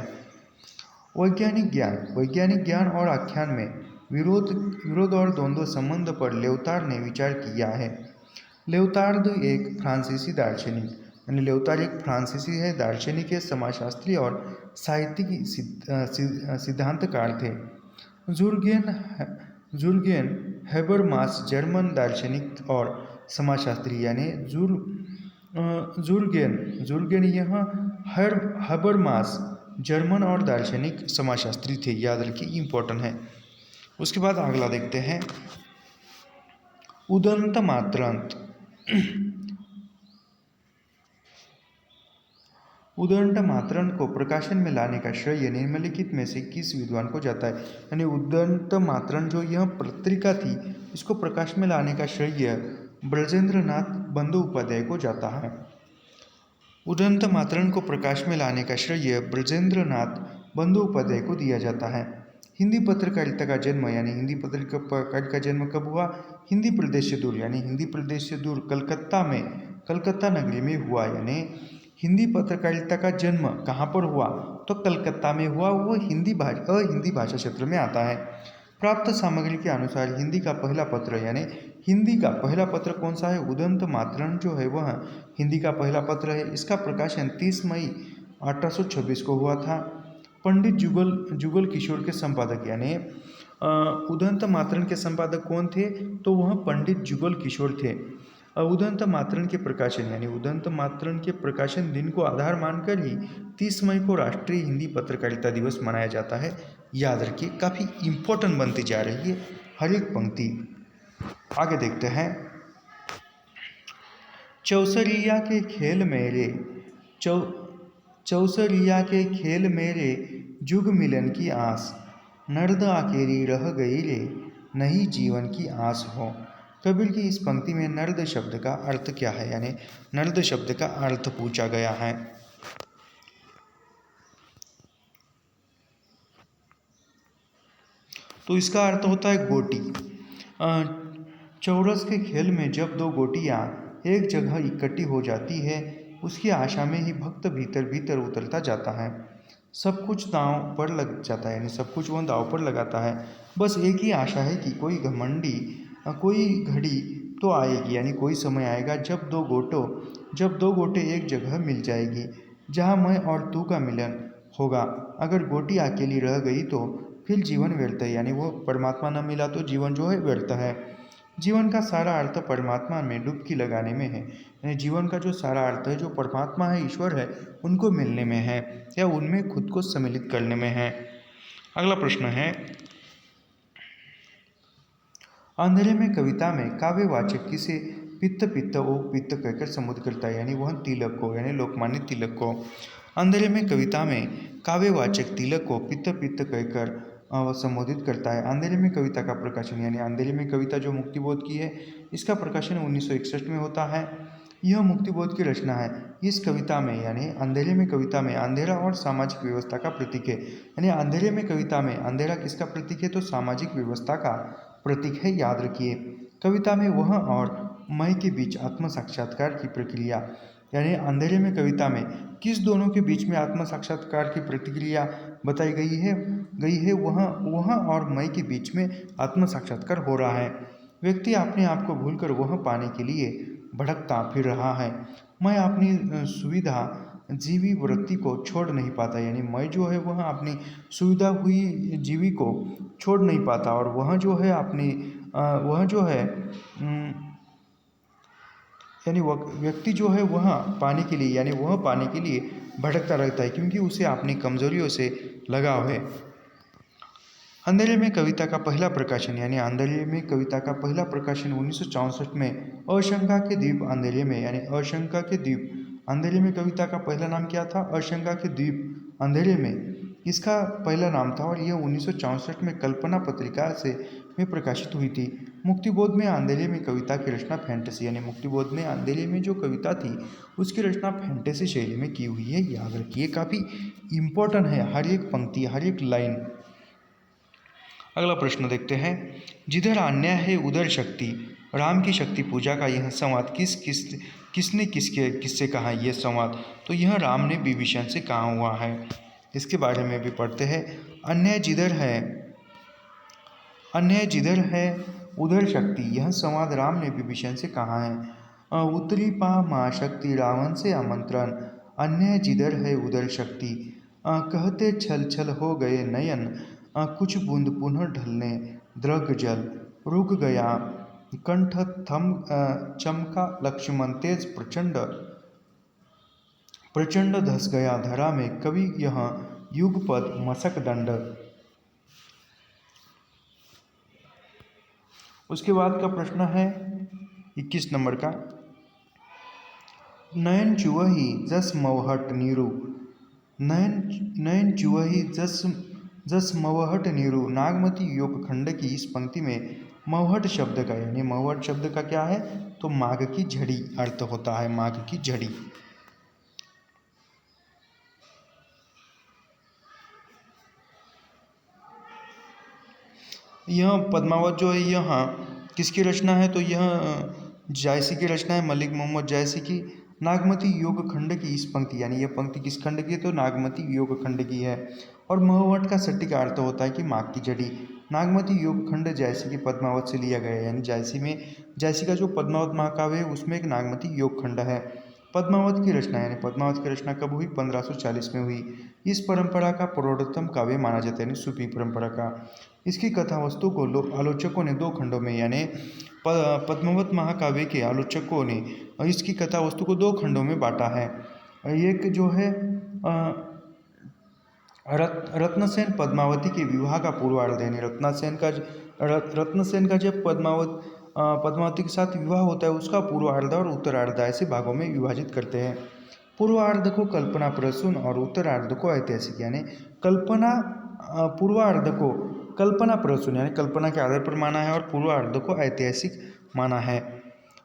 वैज्ञानिक ज्ञान और आख्यान में विरोध और द्वंद्व संबंध पर ल्योदार्ड ने विचार किया है। ल्योदार्ड एक फ्रांसीसी दार्शनिक, यानी ल्योदार्ड एक फ्रांसीसी है, दार्शनिक है, समाजशास्त्री और साहित्यिक सिद्धांतकार थे। जुर्गेन हैबरमास जर्मन दार्शनिक और समाजशास्त्री, यानी जुर्गेन यह हैबरमास जर्मन और दार्शनिक समाजशास्त्री थे। याद रखिए, इम्पोर्टेंट है। उसके बाद अगला देखते हैं। उदंत मात्रांत को प्रकाशन में लाने का श्रेय निम्नलिखित में से किस विद्वान को जाता है? यानी उदंत मात्रण जो यह पत्रिका थी, इसको प्रकाश में लाने का श्रेय ब्रजेंद्रनाथ बंदोपाध्याय को जाता है। उदंत मात्रण को प्रकाश में लाने का श्रेय ब्रजेंद्रनाथ बंदोपाध्याय को दिया जाता है। हिंदी पत्रकारिता का जन्म, यानी हिंदी पत्रकारिता का जन्म कब हुआ? हिंदी प्रदेश से दूर, यानी हिंदी प्रदेश से दूर कलकत्ता नगरी में हुआ। यानी हिंदी पत्रकारिता का जन्म कहाँ पर हुआ? तो कलकत्ता में हुआ। वो हिंदी भाषा क्षेत्र में आता है। प्राप्त सामग्री के अनुसार हिंदी का पहला पत्र, यानी हिंदी का पहला पत्र कौन सा है? उदंत मात्रण जो है वह हिंदी का पहला पत्र है। इसका प्रकाशन 30 मई 1826 को हुआ था। पंडित जुगल किशोर के संपादक, यानी उदंत मात्रण के संपादक कौन थे? तो वह पंडित जुगल किशोर थे। उदंत मात्रण के प्रकाशन, यानी उदंत मात्रण के प्रकाशन दिन को आधार मानकर ही 30 मई को राष्ट्रीय हिंदी पत्रकारिता दिवस मनाया जाता है। याद रखिए, काफ़ी इम्पोर्टेंट बनती जा रही है हर एक पंक्ति। आगे देखते हैं। चौसरिया के खेल मेरे जुग मिलन की आस, नर्द अकेली रह गई रे, नहीं जीवन की आस हो। कबीर की इस पंक्ति में नर्द शब्द का अर्थ क्या है? यानी नर्द शब्द का अर्थ पूछा गया है। तो इसका अर्थ होता है गोटी। चौरस के खेल में जब दो गोटियां एक जगह इकट्ठी हो जाती है, उसकी आशा में ही भक्त भीतर भीतर उतरता जाता है। सब कुछ दांव पर लग जाता है, यानी सब कुछ वह दांव पर लगाता है। बस एक ही आशा है कि कोई घड़ी तो आएगी, यानी कोई समय आएगा जब दो गोटे एक जगह मिल जाएगी, जहाँ मैं और तू का मिलन होगा। अगर गोटी अकेली रह गई तो फिर जीवन व्यर्थ है, यानी वो परमात्मा न मिला तो जीवन जो है व्यर्थ है। जीवन का सारा अर्थ परमात्मा में डुबकी लगाने में है, यानी जीवन का जो सारा अर्थ है, जो परमात्मा है, ईश्वर है, उनको मिलने में है या उनमें खुद को सम्मिलित करने में है। अगला प्रश्न है। अंधेरे में कविता में काव्यवाचक किसे पित्त ओ पित्त कहकर संबोधित करता है? यानी वह तिलक को, यानी लोकमान्य तिलक को। अंधेरे में कविता में काव्यवाचक तिलक को पित्त कहकर संबोधित करता है। अंधेरे में कविता का प्रकाशन, यानी अंधेरे में कविता जो मुक्तिबोध की है, इसका प्रकाशन 1961 में होता है। यह मुक्तिबोध की रचना है। इस कविता में, यानी अंधेरे में कविता में, अंधेरा और सामाजिक व्यवस्था का प्रतीक है। यानी अंधेरे में कविता में अंधेरा किसका प्रतीक है? तो सामाजिक व्यवस्था का प्रतीक है। याद रखिए, कविता में वह और मैं के बीच आत्म साक्षात्कार की प्रक्रिया, यानी अंधेरे में कविता में किस दोनों के बीच में आत्म साक्षात्कार की प्रक्रिया बताई गई है वह और मैं के बीच में आत्म साक्षात्कार हो रहा है। व्यक्ति अपने आप को भूलकर वह पाने के लिए भटकता फिर रहा है। मैं अपनी सुविधा जीवी वृत्ति को छोड़ नहीं पाता, यानी मैं जो है वह अपनी सुविधा हुई जीवी को छोड़ नहीं पाता, और वह जो है यानी व्यक्ति जो है वह पाने के लिए भटकता रहता है, क्योंकि उसे अपनी कमजोरियों से लगाव है। अंधेरे में कविता का पहला प्रकाशन यानी अंधेरे में कविता का पहला प्रकाशन 1964 में अशंका के द्वीप अंधेरे में यानी अशंका के द्वीप अंधेरे में कविता का पहला नाम क्या था? अशंका के द्वीप अंधेरे में इसका पहला नाम था और यह 1964 में कल्पना पत्रिका से में प्रकाशित हुई थी। मुक्तिबोध में अंधेरे में कविता की रचना फैंटेसी यानी मुक्तिबोध में अंधेरे में जो कविता थी उसकी रचना फैंटेसी शैली में की हुई है। याद रखिए, काफ़ी इम्पोर्टेंट है हर एक पंक्ति, हर एक लाइन। अगला प्रश्न देखते हैं। जिधर अन्याय है उधर शक्ति, राम की शक्ति पूजा का यह संवाद किसने किससे कहा? यह संवाद तो यह राम ने विभीषण से कहा हुआ है। इसके बारे में भी पढ़ते हैं। अन्याय जिधर है उधर शक्ति, यह संवाद राम ने विभीषण से कहा है। उत्तरी पा माँ शक्ति रावण से आमंत्रण, अन्याय जिधर है उधर शक्ति। कहते छल छल हो गए नयन, कुछ बूंद पुनः ढलने द्रग जल। रुक गया कंठ थम चमका लक्ष्मण तेज प्रचंड धस गया धरा में कवि यह युगपद मसक दंड। उसके बाद का प्रश्न है 21 नंबर का। नयन चुवही जस मवहट नीरू, नयन चुवही जस मवहट नीरू। नागमती योग खंड की इस पंक्ति में मवहट शब्द का यानी मवहट शब्द का क्या है? तो माघ की झड़ी अर्थ होता है, माघ की झड़ी। यह पद्मावत जो है यह किसकी रचना है? तो यह जायसी की रचना है, मलिक मोहम्मद जायसी की। नागमती योग खंड की इस पंक्ति यानी यह पंक्ति किस खंड की है? तो नागमती योग खंड की है। और मवहट का सटीक अर्थ होता है कि माघ की झड़ी। नागमती योग खंड जायसी की पद्मावत से लिया गया है यानी जायसी का जो पद्मावत महाकाव्य है उसमें एक नागमती योग खंड है। पद्मावत की रचना यानी पद्मावत की रचना कब हुई? 1540 में हुई। इस परंपरा का प्रौढ़तम काव्य माना जाता है यानी सूफी परंपरा का। इसकी कथा वस्तु को आलोचकों ने दो खंडों में यानी पद्मावत महाकाव्य के आलोचकों ने इसकी कथा वस्तु को दो खंडों में बांटा है। एक जो है रत्नसेन पद्मावती के विवाह का पूर्वार्ध यानी रत्नसेन का जब पद्मावती के साथ विवाह होता है उसका पूर्वार्ध और उत्तरार्ध ऐसे भागों में विभाजित करते हैं। पूर्वार्ध को कल्पना प्रसून और उत्तरार्ध को ऐतिहासिक यानी पूर्वार्ध को कल्पना प्रसून यानी कल्पना के आधार पर माना है और पूर्वार्ध को ऐतिहासिक माना है।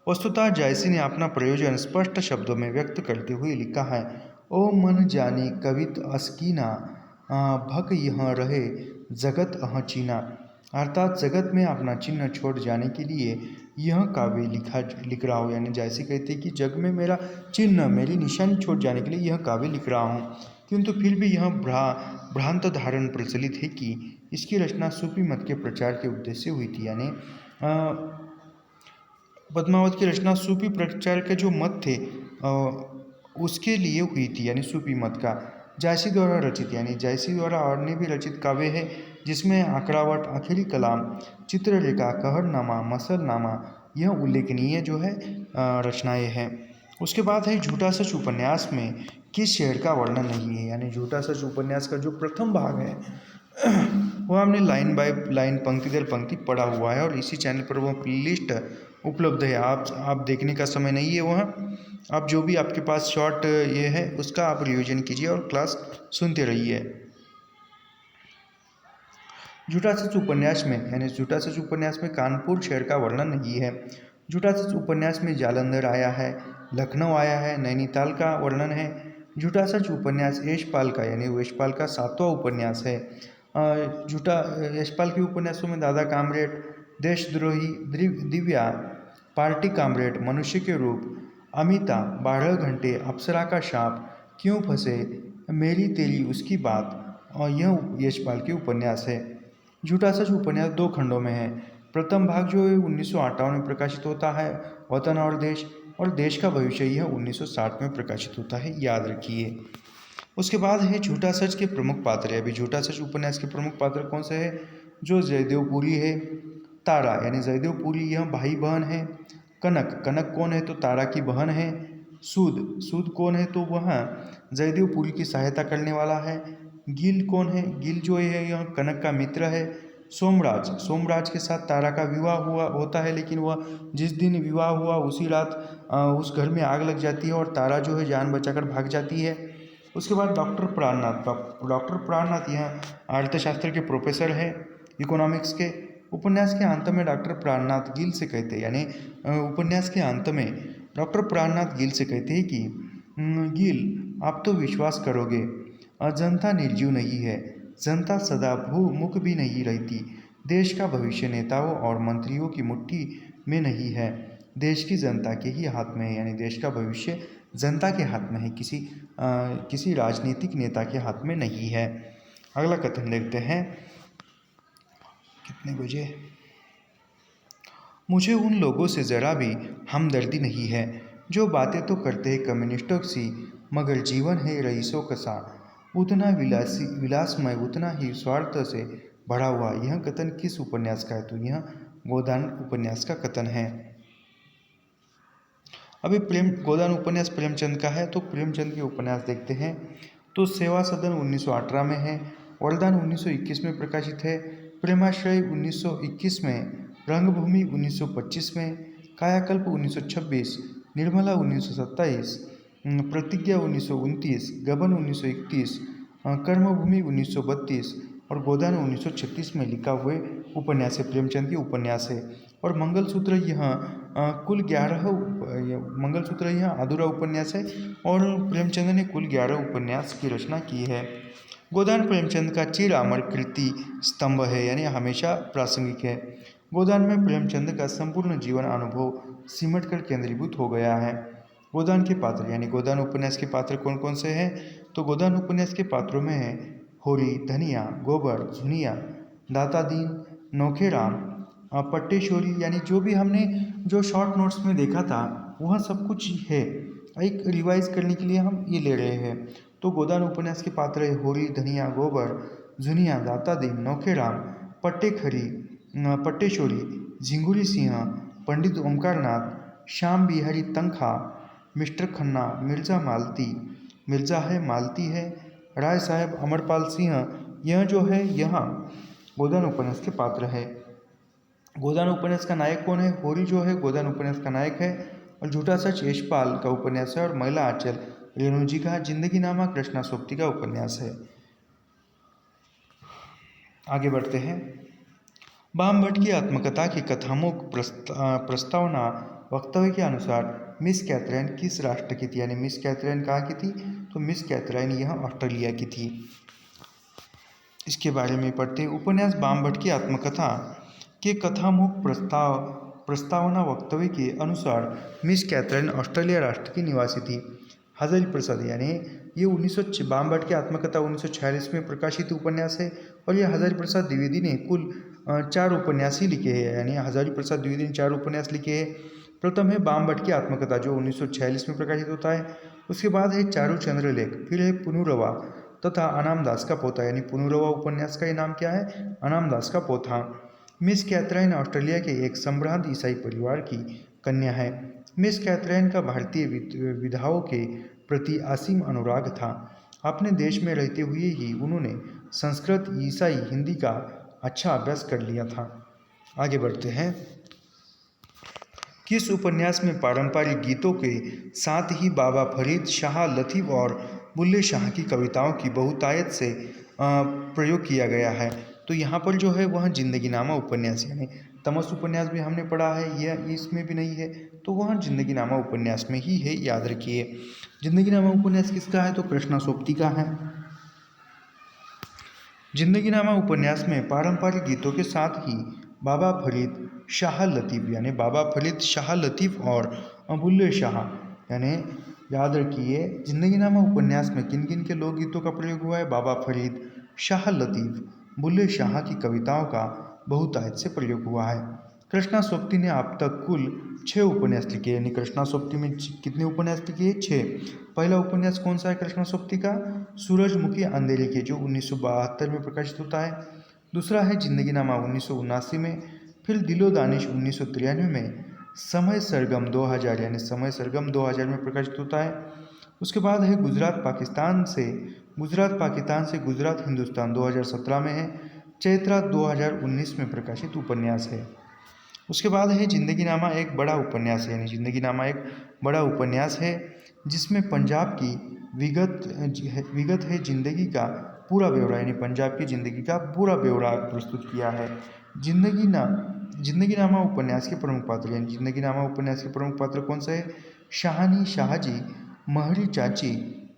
वस्तुतः जायसी ने अपना प्रयोजन स्पष्ट शब्दों में व्यक्त करते हुए लिखा है। ओ मन जानी कवित असकीना, भक यह रहे जगत अह चीना। अर्थात जगत में अपना चिन्ह छोड़ जाने के लिए यह काव्य लिख रहा हूँ यानी जायसी कहते हैं कि जग में मेरा चिन्ह, मेरी निशानी छोड़ जाने के लिए यह काव्य लिख रहा हूँ। किंतु फिर भी यह भ्रांत धारण प्रचलित है कि इसकी रचना सूफी मत के प्रचार के उद्देश्य से हुई थी यानी पद्मावत की रचना सूफी प्रचार के जो मत थे उसके लिए हुई थी यानी सूफी मत का। जायसी द्वारा रचित यानी जायसी द्वारा अन्य भी रचित काव्य है जिसमें आकड़ावट, आखिरी कलाम, चित्ररेखा, कहरनामा, मसलनामा यह उल्लेखनीय जो है रचनाएं हैं। उसके बाद है झूठा सच उपन्यास में किस शहर का वर्णन नहीं है यानी झूठा सच उपन्यास का जो प्रथम भाग है वो हमने लाइन बाय लाइन, पंक्ति दर पंक्ति पढ़ा हुआ है और इसी चैनल पर वो प्लेलिस्ट उपलब्ध है। आप देखने का समय नहीं है वहाँ, आप जो भी आपके पास शॉर्ट ये है उसका आप रिवीजन कीजिए और क्लास सुनते रहिए। झूठा सच उपन्यास में यानी झूठा सच उपन्यास में कानपुर शहर का वर्णन नहीं है। झूठा सच उपन्यास में जालंधर आया है, लखनऊ आया है, नैनीताल का वर्णन है। झूठा सच उपन्यास यशपाल का यानी यशपाल का 7वां उपन्यास है। यशपाल के उपन्यासों में दादा कामरेड, देशद्रोही, दिव्या, पार्टी कामरेड, मनुष्य के रूप, अमिता, 12 घंटे, अप्सरा का शाप, क्यों फंसे, मेरी तेरी उसकी बात और यह यशपाल के उपन्यास है। झूठा सच उपन्यास दो खंडों में है। प्रथम भाग जो है 1958 में प्रकाशित होता है, वतन और देश का भविष्य यह 1960 में प्रकाशित होता है, याद रखिए। उसके बाद है झूठा सच के प्रमुख पात्र है। अभी झूठा सच उपन्यास के प्रमुख पात्र कौन से हैं? जो जयदेवपुरी है, तारा यानी जयदेवपुरी यह भाई बहन है। कनक कौन है? तो तारा की बहन है। सूद कौन है? तो वह जयदेवपुरी की सहायता करने वाला है। गिल कौन है? गिल जो है यह कनक का मित्र है। सोमराज, सोमराज के साथ तारा का विवाह हुआ होता है, लेकिन वह जिस दिन विवाह हुआ उसी रात उस घर में आग लग जाती है और तारा जो है जान बचाकर भाग जाती है। उसके बाद डॉक्टर प्राणनाथ, डॉक्टर प्राणनाथ यह अर्थशास्त्र के प्रोफेसर है, इकोनॉमिक्स के। उपन्यास के अंत में डॉक्टर प्राणनाथ गिल से कहते हैं, यानी उपन्यास के अंत में डॉक्टर प्राणनाथ गिल से कहते हैं कि गिल, आप तो विश्वास करोगे, जनता निर्जीव नहीं है, जनता सदा भूमुख भी नहीं रहती। देश का भविष्य नेताओं और मंत्रियों की मुट्ठी में नहीं है, देश की जनता के ही हाथ में है, यानी देश का भविष्य जनता के हाथ में है, किसी राजनीतिक नेता के हाथ में नहीं है। अगला कथन देखते हैं, कितने बजे। मुझे उन लोगों से ज़रा भी हमदर्दी नहीं है जो बातें तो करते हैं कम्युनिस्टों सी, मगर जीवन है रईसों का सा, उतना विलासमय, उतना ही स्वार्थ से भरा हुआ। यह कथन किस उपन्यास का है? तो यह गोदान उपन्यास का कथन है। अभी गोदान उपन्यास प्रेमचंद का है, तो प्रेमचंद के उपन्यास देखते हैं। तो सेवा सदन 1918 में है, वरदान 1921 में प्रकाशित है, प्रेमाश्रय 1921 में, रंगभूमि 1925 में, कायाकल्प 1926, निर्मला 1927, प्रतिज्ञा 1929, गबन 1931, कर्मभूमि 1932 और गोदान 1936 में लिखा हुए उपन्यास है, प्रेमचंद के उपन्यास है। और मंगलसूत्र यह कुल 11 मंगलसूत्र यह अधूरा उपन्यास है और प्रेमचंद ने कुल 11 उपन्यास की रचना की है। गोदान प्रेमचंद का चिर अमर कृति स्तंभ है, यानी हमेशा प्रासंगिक है। गोदान में प्रेमचंद का संपूर्ण जीवन अनुभव सिमट कर केंद्रीभूत हो गया है। गोदान के पात्र, यानी गोदान उपन्यास के पात्र कौन कौन से हैं? तो गोदान उपन्यास के पात्रों में है होरी, धनिया, गोबर, झुनिया, दाता दीन, नौखेराम, पट्टेश्वरी, यानी जो भी हमने जो शॉर्ट नोट्स में देखा था वह सब कुछ है, एक रिवाइज करने के लिए हम ये ले रहे हैं। तो गोदान उपन्यास के पात्र है होरी, धनिया, गोबर, झुनिया, दाता दीन, नौखेराम, पट्टेश्वरी, झिंगुरी सिंह, पंडित ओमकारनाथ, श्याम बिहारी तनखा, मिस्टर खन्ना, मिर्जा है, मालती है, राय साहब, अमरपाल सिंह, यह जो है यहाँ गोदान उपन्यास के पात्र है। गोदान उपन्यास का नायक कौन है? होरी जो है गोदान उपन्यास का नायक है और झूठा सच यशपाल का उपन्यास है और महिला आंचल रेणु जी का जिंदगी नामा कृष्णा सोप्ती का उपन्यास है। आगे बढ़ते हैं। बाम भट्ट की आत्मकथा की कथामुख प्रस्तावना वक्तव्य के अनुसार मिस कैथरीन किस राष्ट्र की थी? यानी मिस कैथरीन कहाँ की थी? तो मिस कैथरीन यह ऑस्ट्रेलिया की थी। इसके बारे में पढ़ते हैं। उपन्यास बाम भट्ट की आत्मकथा के कथामुख प्रस्तावना वक्तव्य के अनुसार मिस कैथरीन ऑस्ट्रेलिया राष्ट्र की निवासी थी। हजारी प्रसाद, यानी ये बाम भट्ट की आत्मकथा 1946 में प्रकाशित उपन्यास है और यह हजारी प्रसाद द्विवेदी ने कुल 4 उपन्यास ही लिखे हैं, यानी हजारी प्रसाद द्विवेदी ने 4 उपन्यास लिखे हैं। प्रथम है बाम भट्ट की आत्मकथा जो 1946 में प्रकाशित होता है। उसके बाद है चारू चंद्रलेख, फिर है पुनरुवा तथा अनाम दास का पोथा, यानी पुनरुवा उपन्यास का नाम क्या है? अनाम दास का पोथा। मिस कैथरीन ऑस्ट्रेलिया के एक संभ्रांत ईसाई परिवार की कन्या है। मिस कैथरीन का भारतीय विधाओं के प्रति असीम अनुराग था। अपने देश में रहते हुए ही उन्होंने संस्कृत, ईसाई, हिंदी का अच्छा अभ्यास कर लिया था। आगे बढ़ते हैं। किस उपन्यास में पारंपरिक गीतों के साथ ही बाबा फरीद, शाह लतीफ़ और बुल्ले शाह की कविताओं की बहुतायत से प्रयोग किया गया है? तो यहाँ पर जो है वह जिंदगी नामा उपन्यास, यानी तमस उपन्यास भी हमने पढ़ा है, यह इसमें भी नहीं है, तो वह जिंदगी नामा उपन्यास में ही है, याद रखिए। जिंदगी नामा उपन्यास किसका है? तो कृष्णा सोप्ती का है। जिंदगी नामा उपन्यास में पारंपरिक गीतों के साथ ही बाबा फरीद, शाह लतीफ़, यानी बाबा फरीद, शाह लतीफ़ और बुल्ले शाह, यानी याद रखिए जिंदगी नामा उपन्यास में किन किन के लोकगीतों का प्रयोग हुआ है? बाबा फरीद, शाह लतीफ़, बुल्ले शाह की कविताओं का बहुतायत से प्रयोग हुआ है। कृष्णा सोप्ती ने अब तक कुल 6 उपन्यास लिखे, यानी कृष्णा सोप्ती में कितने उपन्यास लिखे? 6। पहला उपन्यास कौन सा है कृष्णा सोप्ती का? सूरजमुखी अंधेरे के, जो 1972 में प्रकाशित होता है। दूसरा है जिंदगी नामा 1979 में, फिर दिलो दानिश 1993 में, समय सरगम 2000, यानी समय सरगम 2000 में प्रकाशित होता है। उसके बाद है गुजरात पाकिस्तान से गुजरात हिंदुस्तान 2017 में है। चैत्रा 2019 में प्रकाशित उपन्यास है। उसके बाद है जिंदगी नामा, एक बड़ा उपन्यास है, यानी जिंदगी नामा एक बड़ा उपन्यास है जिसमें पंजाब की विगत है जिंदगी का पूरा ब्यौरा, यानी पंजाब की जिंदगी का पूरा ब्यौरा प्रस्तुत किया है। जिंदगी नामा उपन्यास के प्रमुख पात्र, यानी जिंदगी नामा उपन्यास के प्रमुख पात्र कौन से है? शाहनी शाहजी, महरी चाची,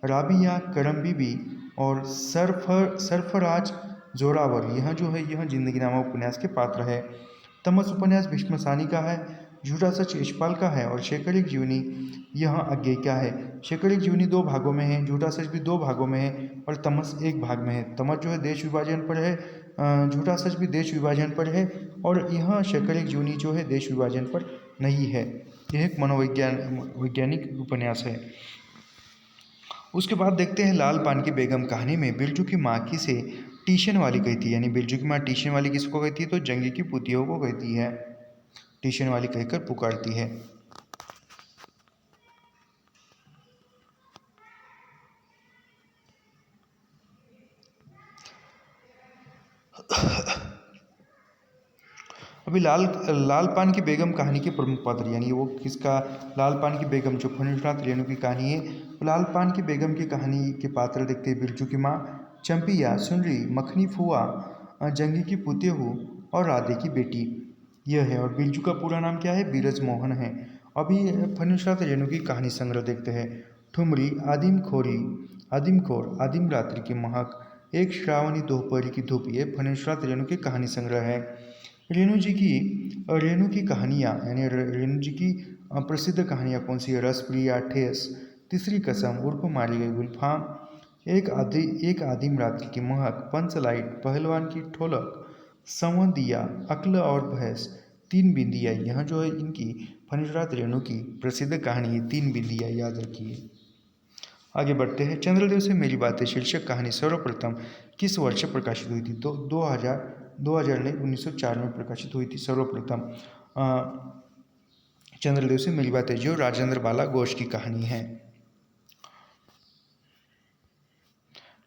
राबिया, करम बीबी और सरफराज जोरावर। यह जो है यह जिंदगी नामा उपन्यास के पात्र है। तमस उपन्यास भीष्म सानी का है। झूठा सच यशपाल का है और शेखर एक जीवनी यह आज्ञा क्या है। शेखर एक जीवनी 2 भागों में है, झूठा सच भी 2 भागों में है और तमस 1 भाग में है। तमस जो है देश विभाजन पर है, झूठा सच भी देश विभाजन पर है और यह शेखर एक जीवनी जो है देश विभाजन पर नहीं है। यह एक वैज्ञानिक उपन्यास है। उसके बाद देखते हैं लाल पान की बेगम कहानी में बिरजू की माँ की से ट्यूशन वाली कहती है, यानी बिरजू की माँ ट्यूशन वाली किसको कहती है? तो जंगी की पुतियों को कहती है, ट्यूशन वाली कहकर पुकारती है। अभी लाल पान की बेगम कहानी के प्रमुख पात्र, यानी वो किसका? लाल पान की बेगम जो फणिनाथ रेणु की कहानी है, लाल पान की बेगम की कहानी के पात्र देखते हैं। बिरजू की माँ चंपिया, सुनरी, मखनी फुआ, जंगी की पुतेहू और राधे की बेटी, यह है। और बिरजू का पूरा नाम क्या है? बीरज मोहन है। अभी फणिनाथ रेणु की कहानी संग्रह देखते हैं। ठुमरी, आदिम खोर, आदिम रात्रि की महक, एक श्रावणी दोपहरी की धूप, ये फणिनाथ रेणु की कहानी संग्रह है। रेणु की कहानियाँ, यानी रेणु जी की प्रसिद्ध कहानियाँ कौन सी है? रसप्रिया, ठेस, तीसरी कसम, उर्फ मारी गई गुलफाम, एक आदिम रात्रि की महक, पंचलाइट, पहलवान की ठोलक, संवदिया, अक्ल और भैंस, 3 बिंदिया। यह जो है इनकी फणिनाथ रेणु की प्रसिद्ध कहानी है, 3 बिंदिया, याद रखिए। आगे बढ़ते हैं। चंद्रदेव से मेरी बातें शीर्षक कहानी सर्वप्रथम किस वर्ष प्रकाशित हुई थी? तो 2000 नहीं, 1904 में प्रकाशित हुई थी सर्वप्रथम। चंद्रदेव से मेरी बातें जो राजेंद्र बाला घोष की कहानी है।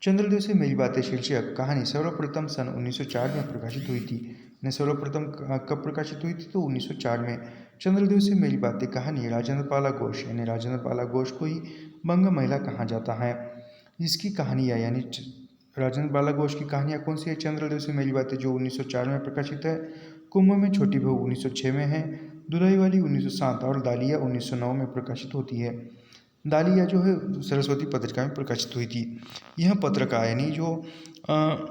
चंद्रदेव से मेरी बातें शीर्षक कहानी सर्वप्रथम सन 1904 में प्रकाशित हुई थी। ने सर्वप्रथम कब प्रकाशित हुई थी? तो 1904 में। चंद्रदेव से मेरी बातें कहानी राजेंद्र बाला घोष, यानी राजेंद्र बाला घोष को ही बंग महिला कहा जाता है। इसकी कहानियाँ, यानी राजेंद्र बाला घोष की कहानियाँ कौन सी है? चंद्रदेव से मेरी बातें जो 1904 में प्रकाशित है। कुंभ में छोटी बहू 1906 में है, दुल्हई वाली 1907 और दालिया 1909 में प्रकाशित होती है। दालिया जो है सरस्वती पत्रिका में प्रकाशित हुई थी। यह पत्रिका, यानी जो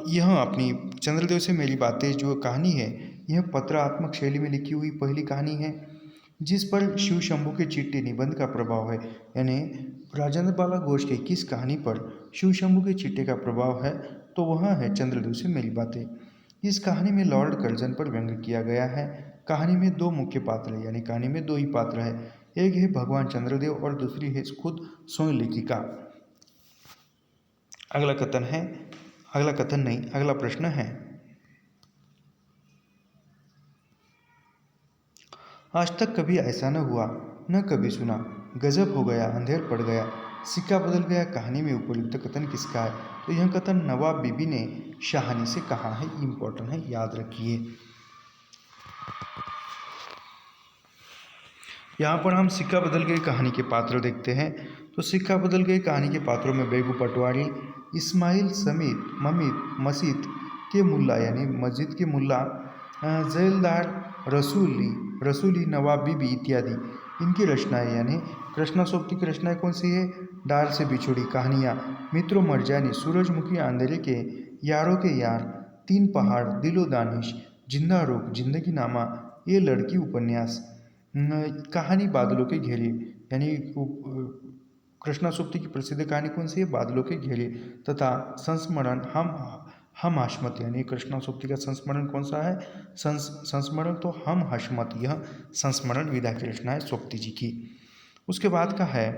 यह अपनी चंद्रदेव से मेरी बातें जो कहानी है, यह पत्रात्मक शैली में लिखी हुई पहली कहानी है जिस पर शिव शंभू के चिट्टे निबंध का प्रभाव है। यानी राजेंद्र बाला घोष के किस कहानी पर शिव शंभू के चिट्टे का प्रभाव है? तो वह है चंद्रदेव से मेरी बातें। इस कहानी में लॉर्ड कर्जन पर व्यंग्य किया गया है। कहानी में 2 मुख्य पात्र है, यानी कहानी में 2 ही पात्र है। एक है भगवान चंद्रदेव और दूसरी है खुद स्वयं लेखिका। अगला प्रश्न है, आज तक कभी ऐसा न हुआ, न कभी सुना, गजब हो गया, अंधेर पड़ गया, सिक्का बदल गया, कहानी में उपयुक्त कथन किसका है? तो यह कथन नवाब बीबी ने शाहनी से कहा है। इम्पोर्टेंट है, याद रखिए। यहाँ पर हम सिक्का बदल गई कहानी के पात्र देखते हैं। तो सिक्का बदल गई कहानी के पात्रों में बेगू पटवारी, इस्माइल समीत, मस्जिद के मुल्ला, यानी मस्जिद के मुल्ला, जैलदार, रसूली, नवाब बीबी इत्यादि इनकी रचनाएं, यानी कृष्णाशोक्ति की रचनाएं कौन सी है? डाल से बिछुड़ी कहानियाँ, मित्रों मरजानी, सूरजमुखी, अंधेरे के, यारों के यार, 3 पहाड़, दिलो दानिश, जिंदा रूप, जिंदगी नामा, ये लड़की उपन्यास, कहानी बादलों के घेरे, यानी कृष्णाशोक्ति की प्रसिद्ध कहानी कौन सी है? बादलों के घेरे, तथा संस्मरण हम हशमत, यानी कृष्णाशोक्ति का संस्मरण कौन सा है? संस्मरण तो हम हशमत, यह संस्मरण विधा की रचना है सोक्ति जी की। उसके बाद का है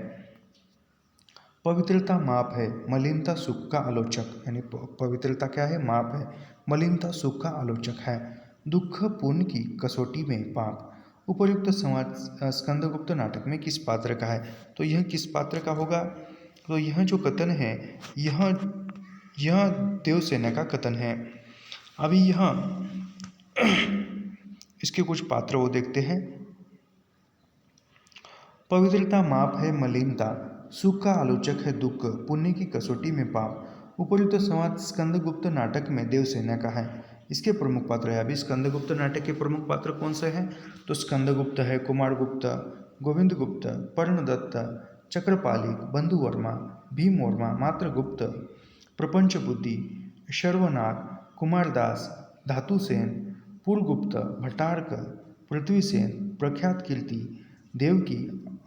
पवित्रता माप है, मलिनता सुख का आलोचक, यानी पवित्रता क्या है? माप है, मलिनता सुख का आलोचक है, दुख पुण्य की कसौटी में पाप। उपर्युक्त संवाद स्कंदगुप्त नाटक में किस पात्र का है? तो यह किस पात्र का होगा? तो यह जो कथन है, यह देवसेना का कथन है। अभी यहाँ इसके कुछ पात्र वो देखते हैं। पवित्रता माप है मलिनता, सुख का आलोचक है दुख, पुण्य की कसौटी में पाप। उपयुक्त संवाद स्कंदगुप्त नाटक में देवसेना का है। इसके प्रमुख पात्र है। अभी स्कंदगुप्त नाटक के प्रमुख पात्र कौन से हैं? तो स्कंदगुप्त है, कुमारगुप्त, गोविंदगुप्त, पर्णदत्त, चक्रपाली, बंधुवर्मा, भीमवर्मा, मात्रगुप्त, प्रपंच बुद्धि, शर्वनाग, कुमारदास, धातुसेन, पुरगुप्त, भट्टारक, पृथ्वीसेन, प्रख्यात कीर्ति, देवकी,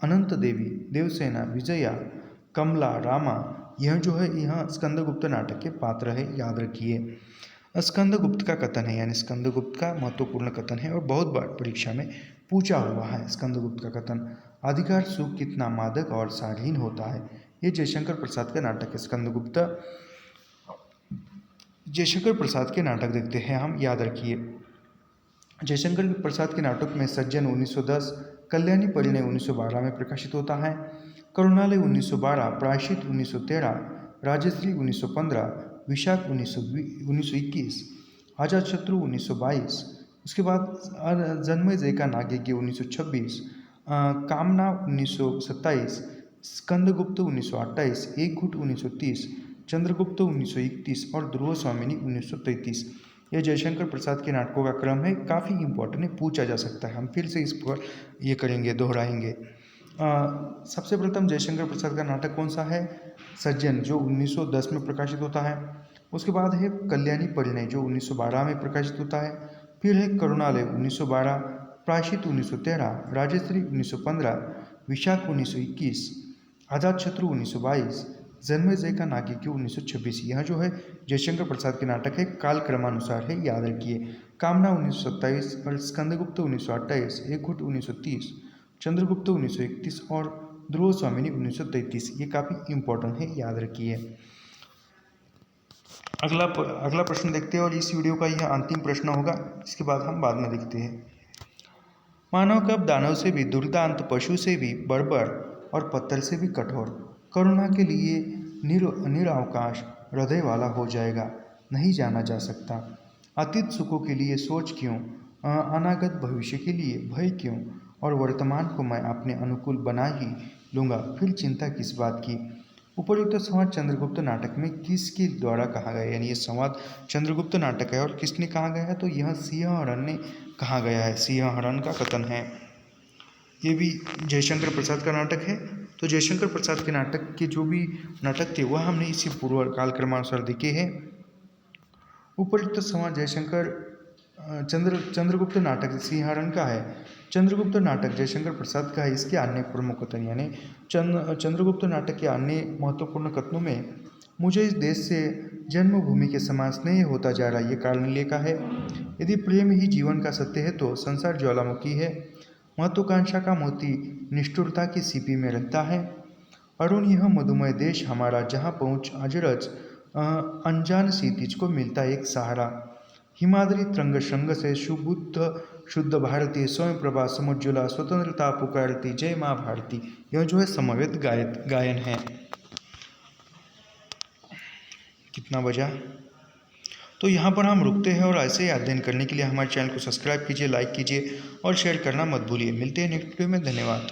अनंत देवी, देवसेना, विजया, कमला, रामा, यह जो है यह स्कंदगुप्त नाटक के पात्र है, याद रखिए। स्कंदगुप्त का कथन है, यानी स्कंदगुप्त का महत्वपूर्ण कथन है और बहुत बार परीक्षा में पूछा हुआ है। स्कंदगुप्त का कथन, अधिकार सुख कितना मादक और शालीन होता है। ये जयशंकर प्रसाद का नाटक है। स्कंदगुप्त जयशंकर प्रसाद के नाटक देखते हैं हम, याद रखिए। जयशंकर प्रसाद के नाटक में सज्जन 1910, कल्याणी परिणय 1912 में प्रकाशित होता है, करुणालय 1912, प्रायश्चित 1913, राजश्री 1915, विशाख 1921, अजातशत्रु 1922, उसके बाद जन्मेजय का नागयज्ञ 1926, कामना 1927, स्कंदगुप्त 1928, एक घुट 1930, चंद्रगुप्त 1931 और ध्रुव स्वामिनी 1933। यह जयशंकर प्रसाद के नाटकों का क्रम है, काफ़ी इंपॉर्टेंट है, पूछा जा सकता है। हम फिर से इस पर ये करेंगे, दोहराएंगे। सबसे प्रथम जयशंकर प्रसाद का नाटक कौन सा है? सज्जन, जो 1910 में प्रकाशित होता है। उसके बाद है कल्याणी परिणय, जो 1912 में प्रकाशित होता है। फिर है करुणालय 1912, प्रायश्चित 1913, राजश्री 1915, विशाख 1921, अजातशत्रु 1922, जन्मेजय का नागयज्ञ 1926। यह जो है जयशंकर प्रसाद के नाटक है, काल क्रमानुसार है, याद रखिए। कामना 1927 और स्कंदगुप्त 1928, एक घुट 1930, चंद्रगुप्त 1931 और ध्रुव स्वामिनी 1933। ये काफ़ी इंपॉर्टेंट है, याद रखिए। अगला प्रश्न देखते हैं और इस वीडियो का यह अंतिम प्रश्न होगा, इसके बाद हम बाद में देखते हैं। मानव कब दानव से भी दुर्दांत, पशु से भी बर्बर और पत्थर से भी कठोर, करुणा के लिए निरावकाश हृदय वाला हो जाएगा, नहीं जाना जा सकता। अतीत सुखों के लिए सोच क्यों, अनागत भविष्य के लिए भय क्यों, और वर्तमान को मैं अपने अनुकूल बना ही लूँगा, फिर चिंता किस बात की। उपयुक्त संवाद चंद्रगुप्त नाटक में किसके द्वारा कहा गया है? यानी ये संवाद चंद्रगुप्त नाटक है और किसने कहा गया है? तो यह सिंहहरण ने कहा गया है। सिंहहरण का कथन है। ये भी जयशंकर प्रसाद का नाटक है। तो जयशंकर प्रसाद के नाटक के जो भी नाटक थे वह हमने इसी पूर्व काल क्रमानुसार देखे हैं। उपयुक्त संवाद जयशंकर चंद्रगुप्त नाटक सिंहहरण का है। चंद्रगुप्त नाटक जयशंकर प्रसाद का है। इसके अन्य प्रमुख कथन, यानी चंद्रगुप्त नाटक के अन्य महत्वपूर्ण कथनों में, मुझे इस देश से जन्मभूमि के समान स्नेह होता जा रहा है, ये कार्नेलिय का है। यदि प्रेम ही जीवन का सत्य है तो संसार ज्वालामुखी है। महत्वाकांक्षा का मोती निष्ठुरता की सीपी में रहता है। अरुण यह मधुमय देश हमारा, जहाँ पहुँच अजरज अनजान क्षितिज को मिलता एक सहारा। हिमाद्री तरंग श्रृंग से सुबुद्ध शुद्ध भारती, स्वयं प्रभा समुज्ज्वला, स्वतंत्रता पुकारती, जय माँ भारती। यह जो है समवेत गायन है। कितना बजा? तो यहाँ पर हम रुकते हैं और ऐसे ही अध्ययन करने के लिए हमारे चैनल को सब्सक्राइब कीजिए, लाइक कीजिए और शेयर करना मत भूलिए। मिलते हैं नेक्स्ट वीडियो में। धन्यवाद।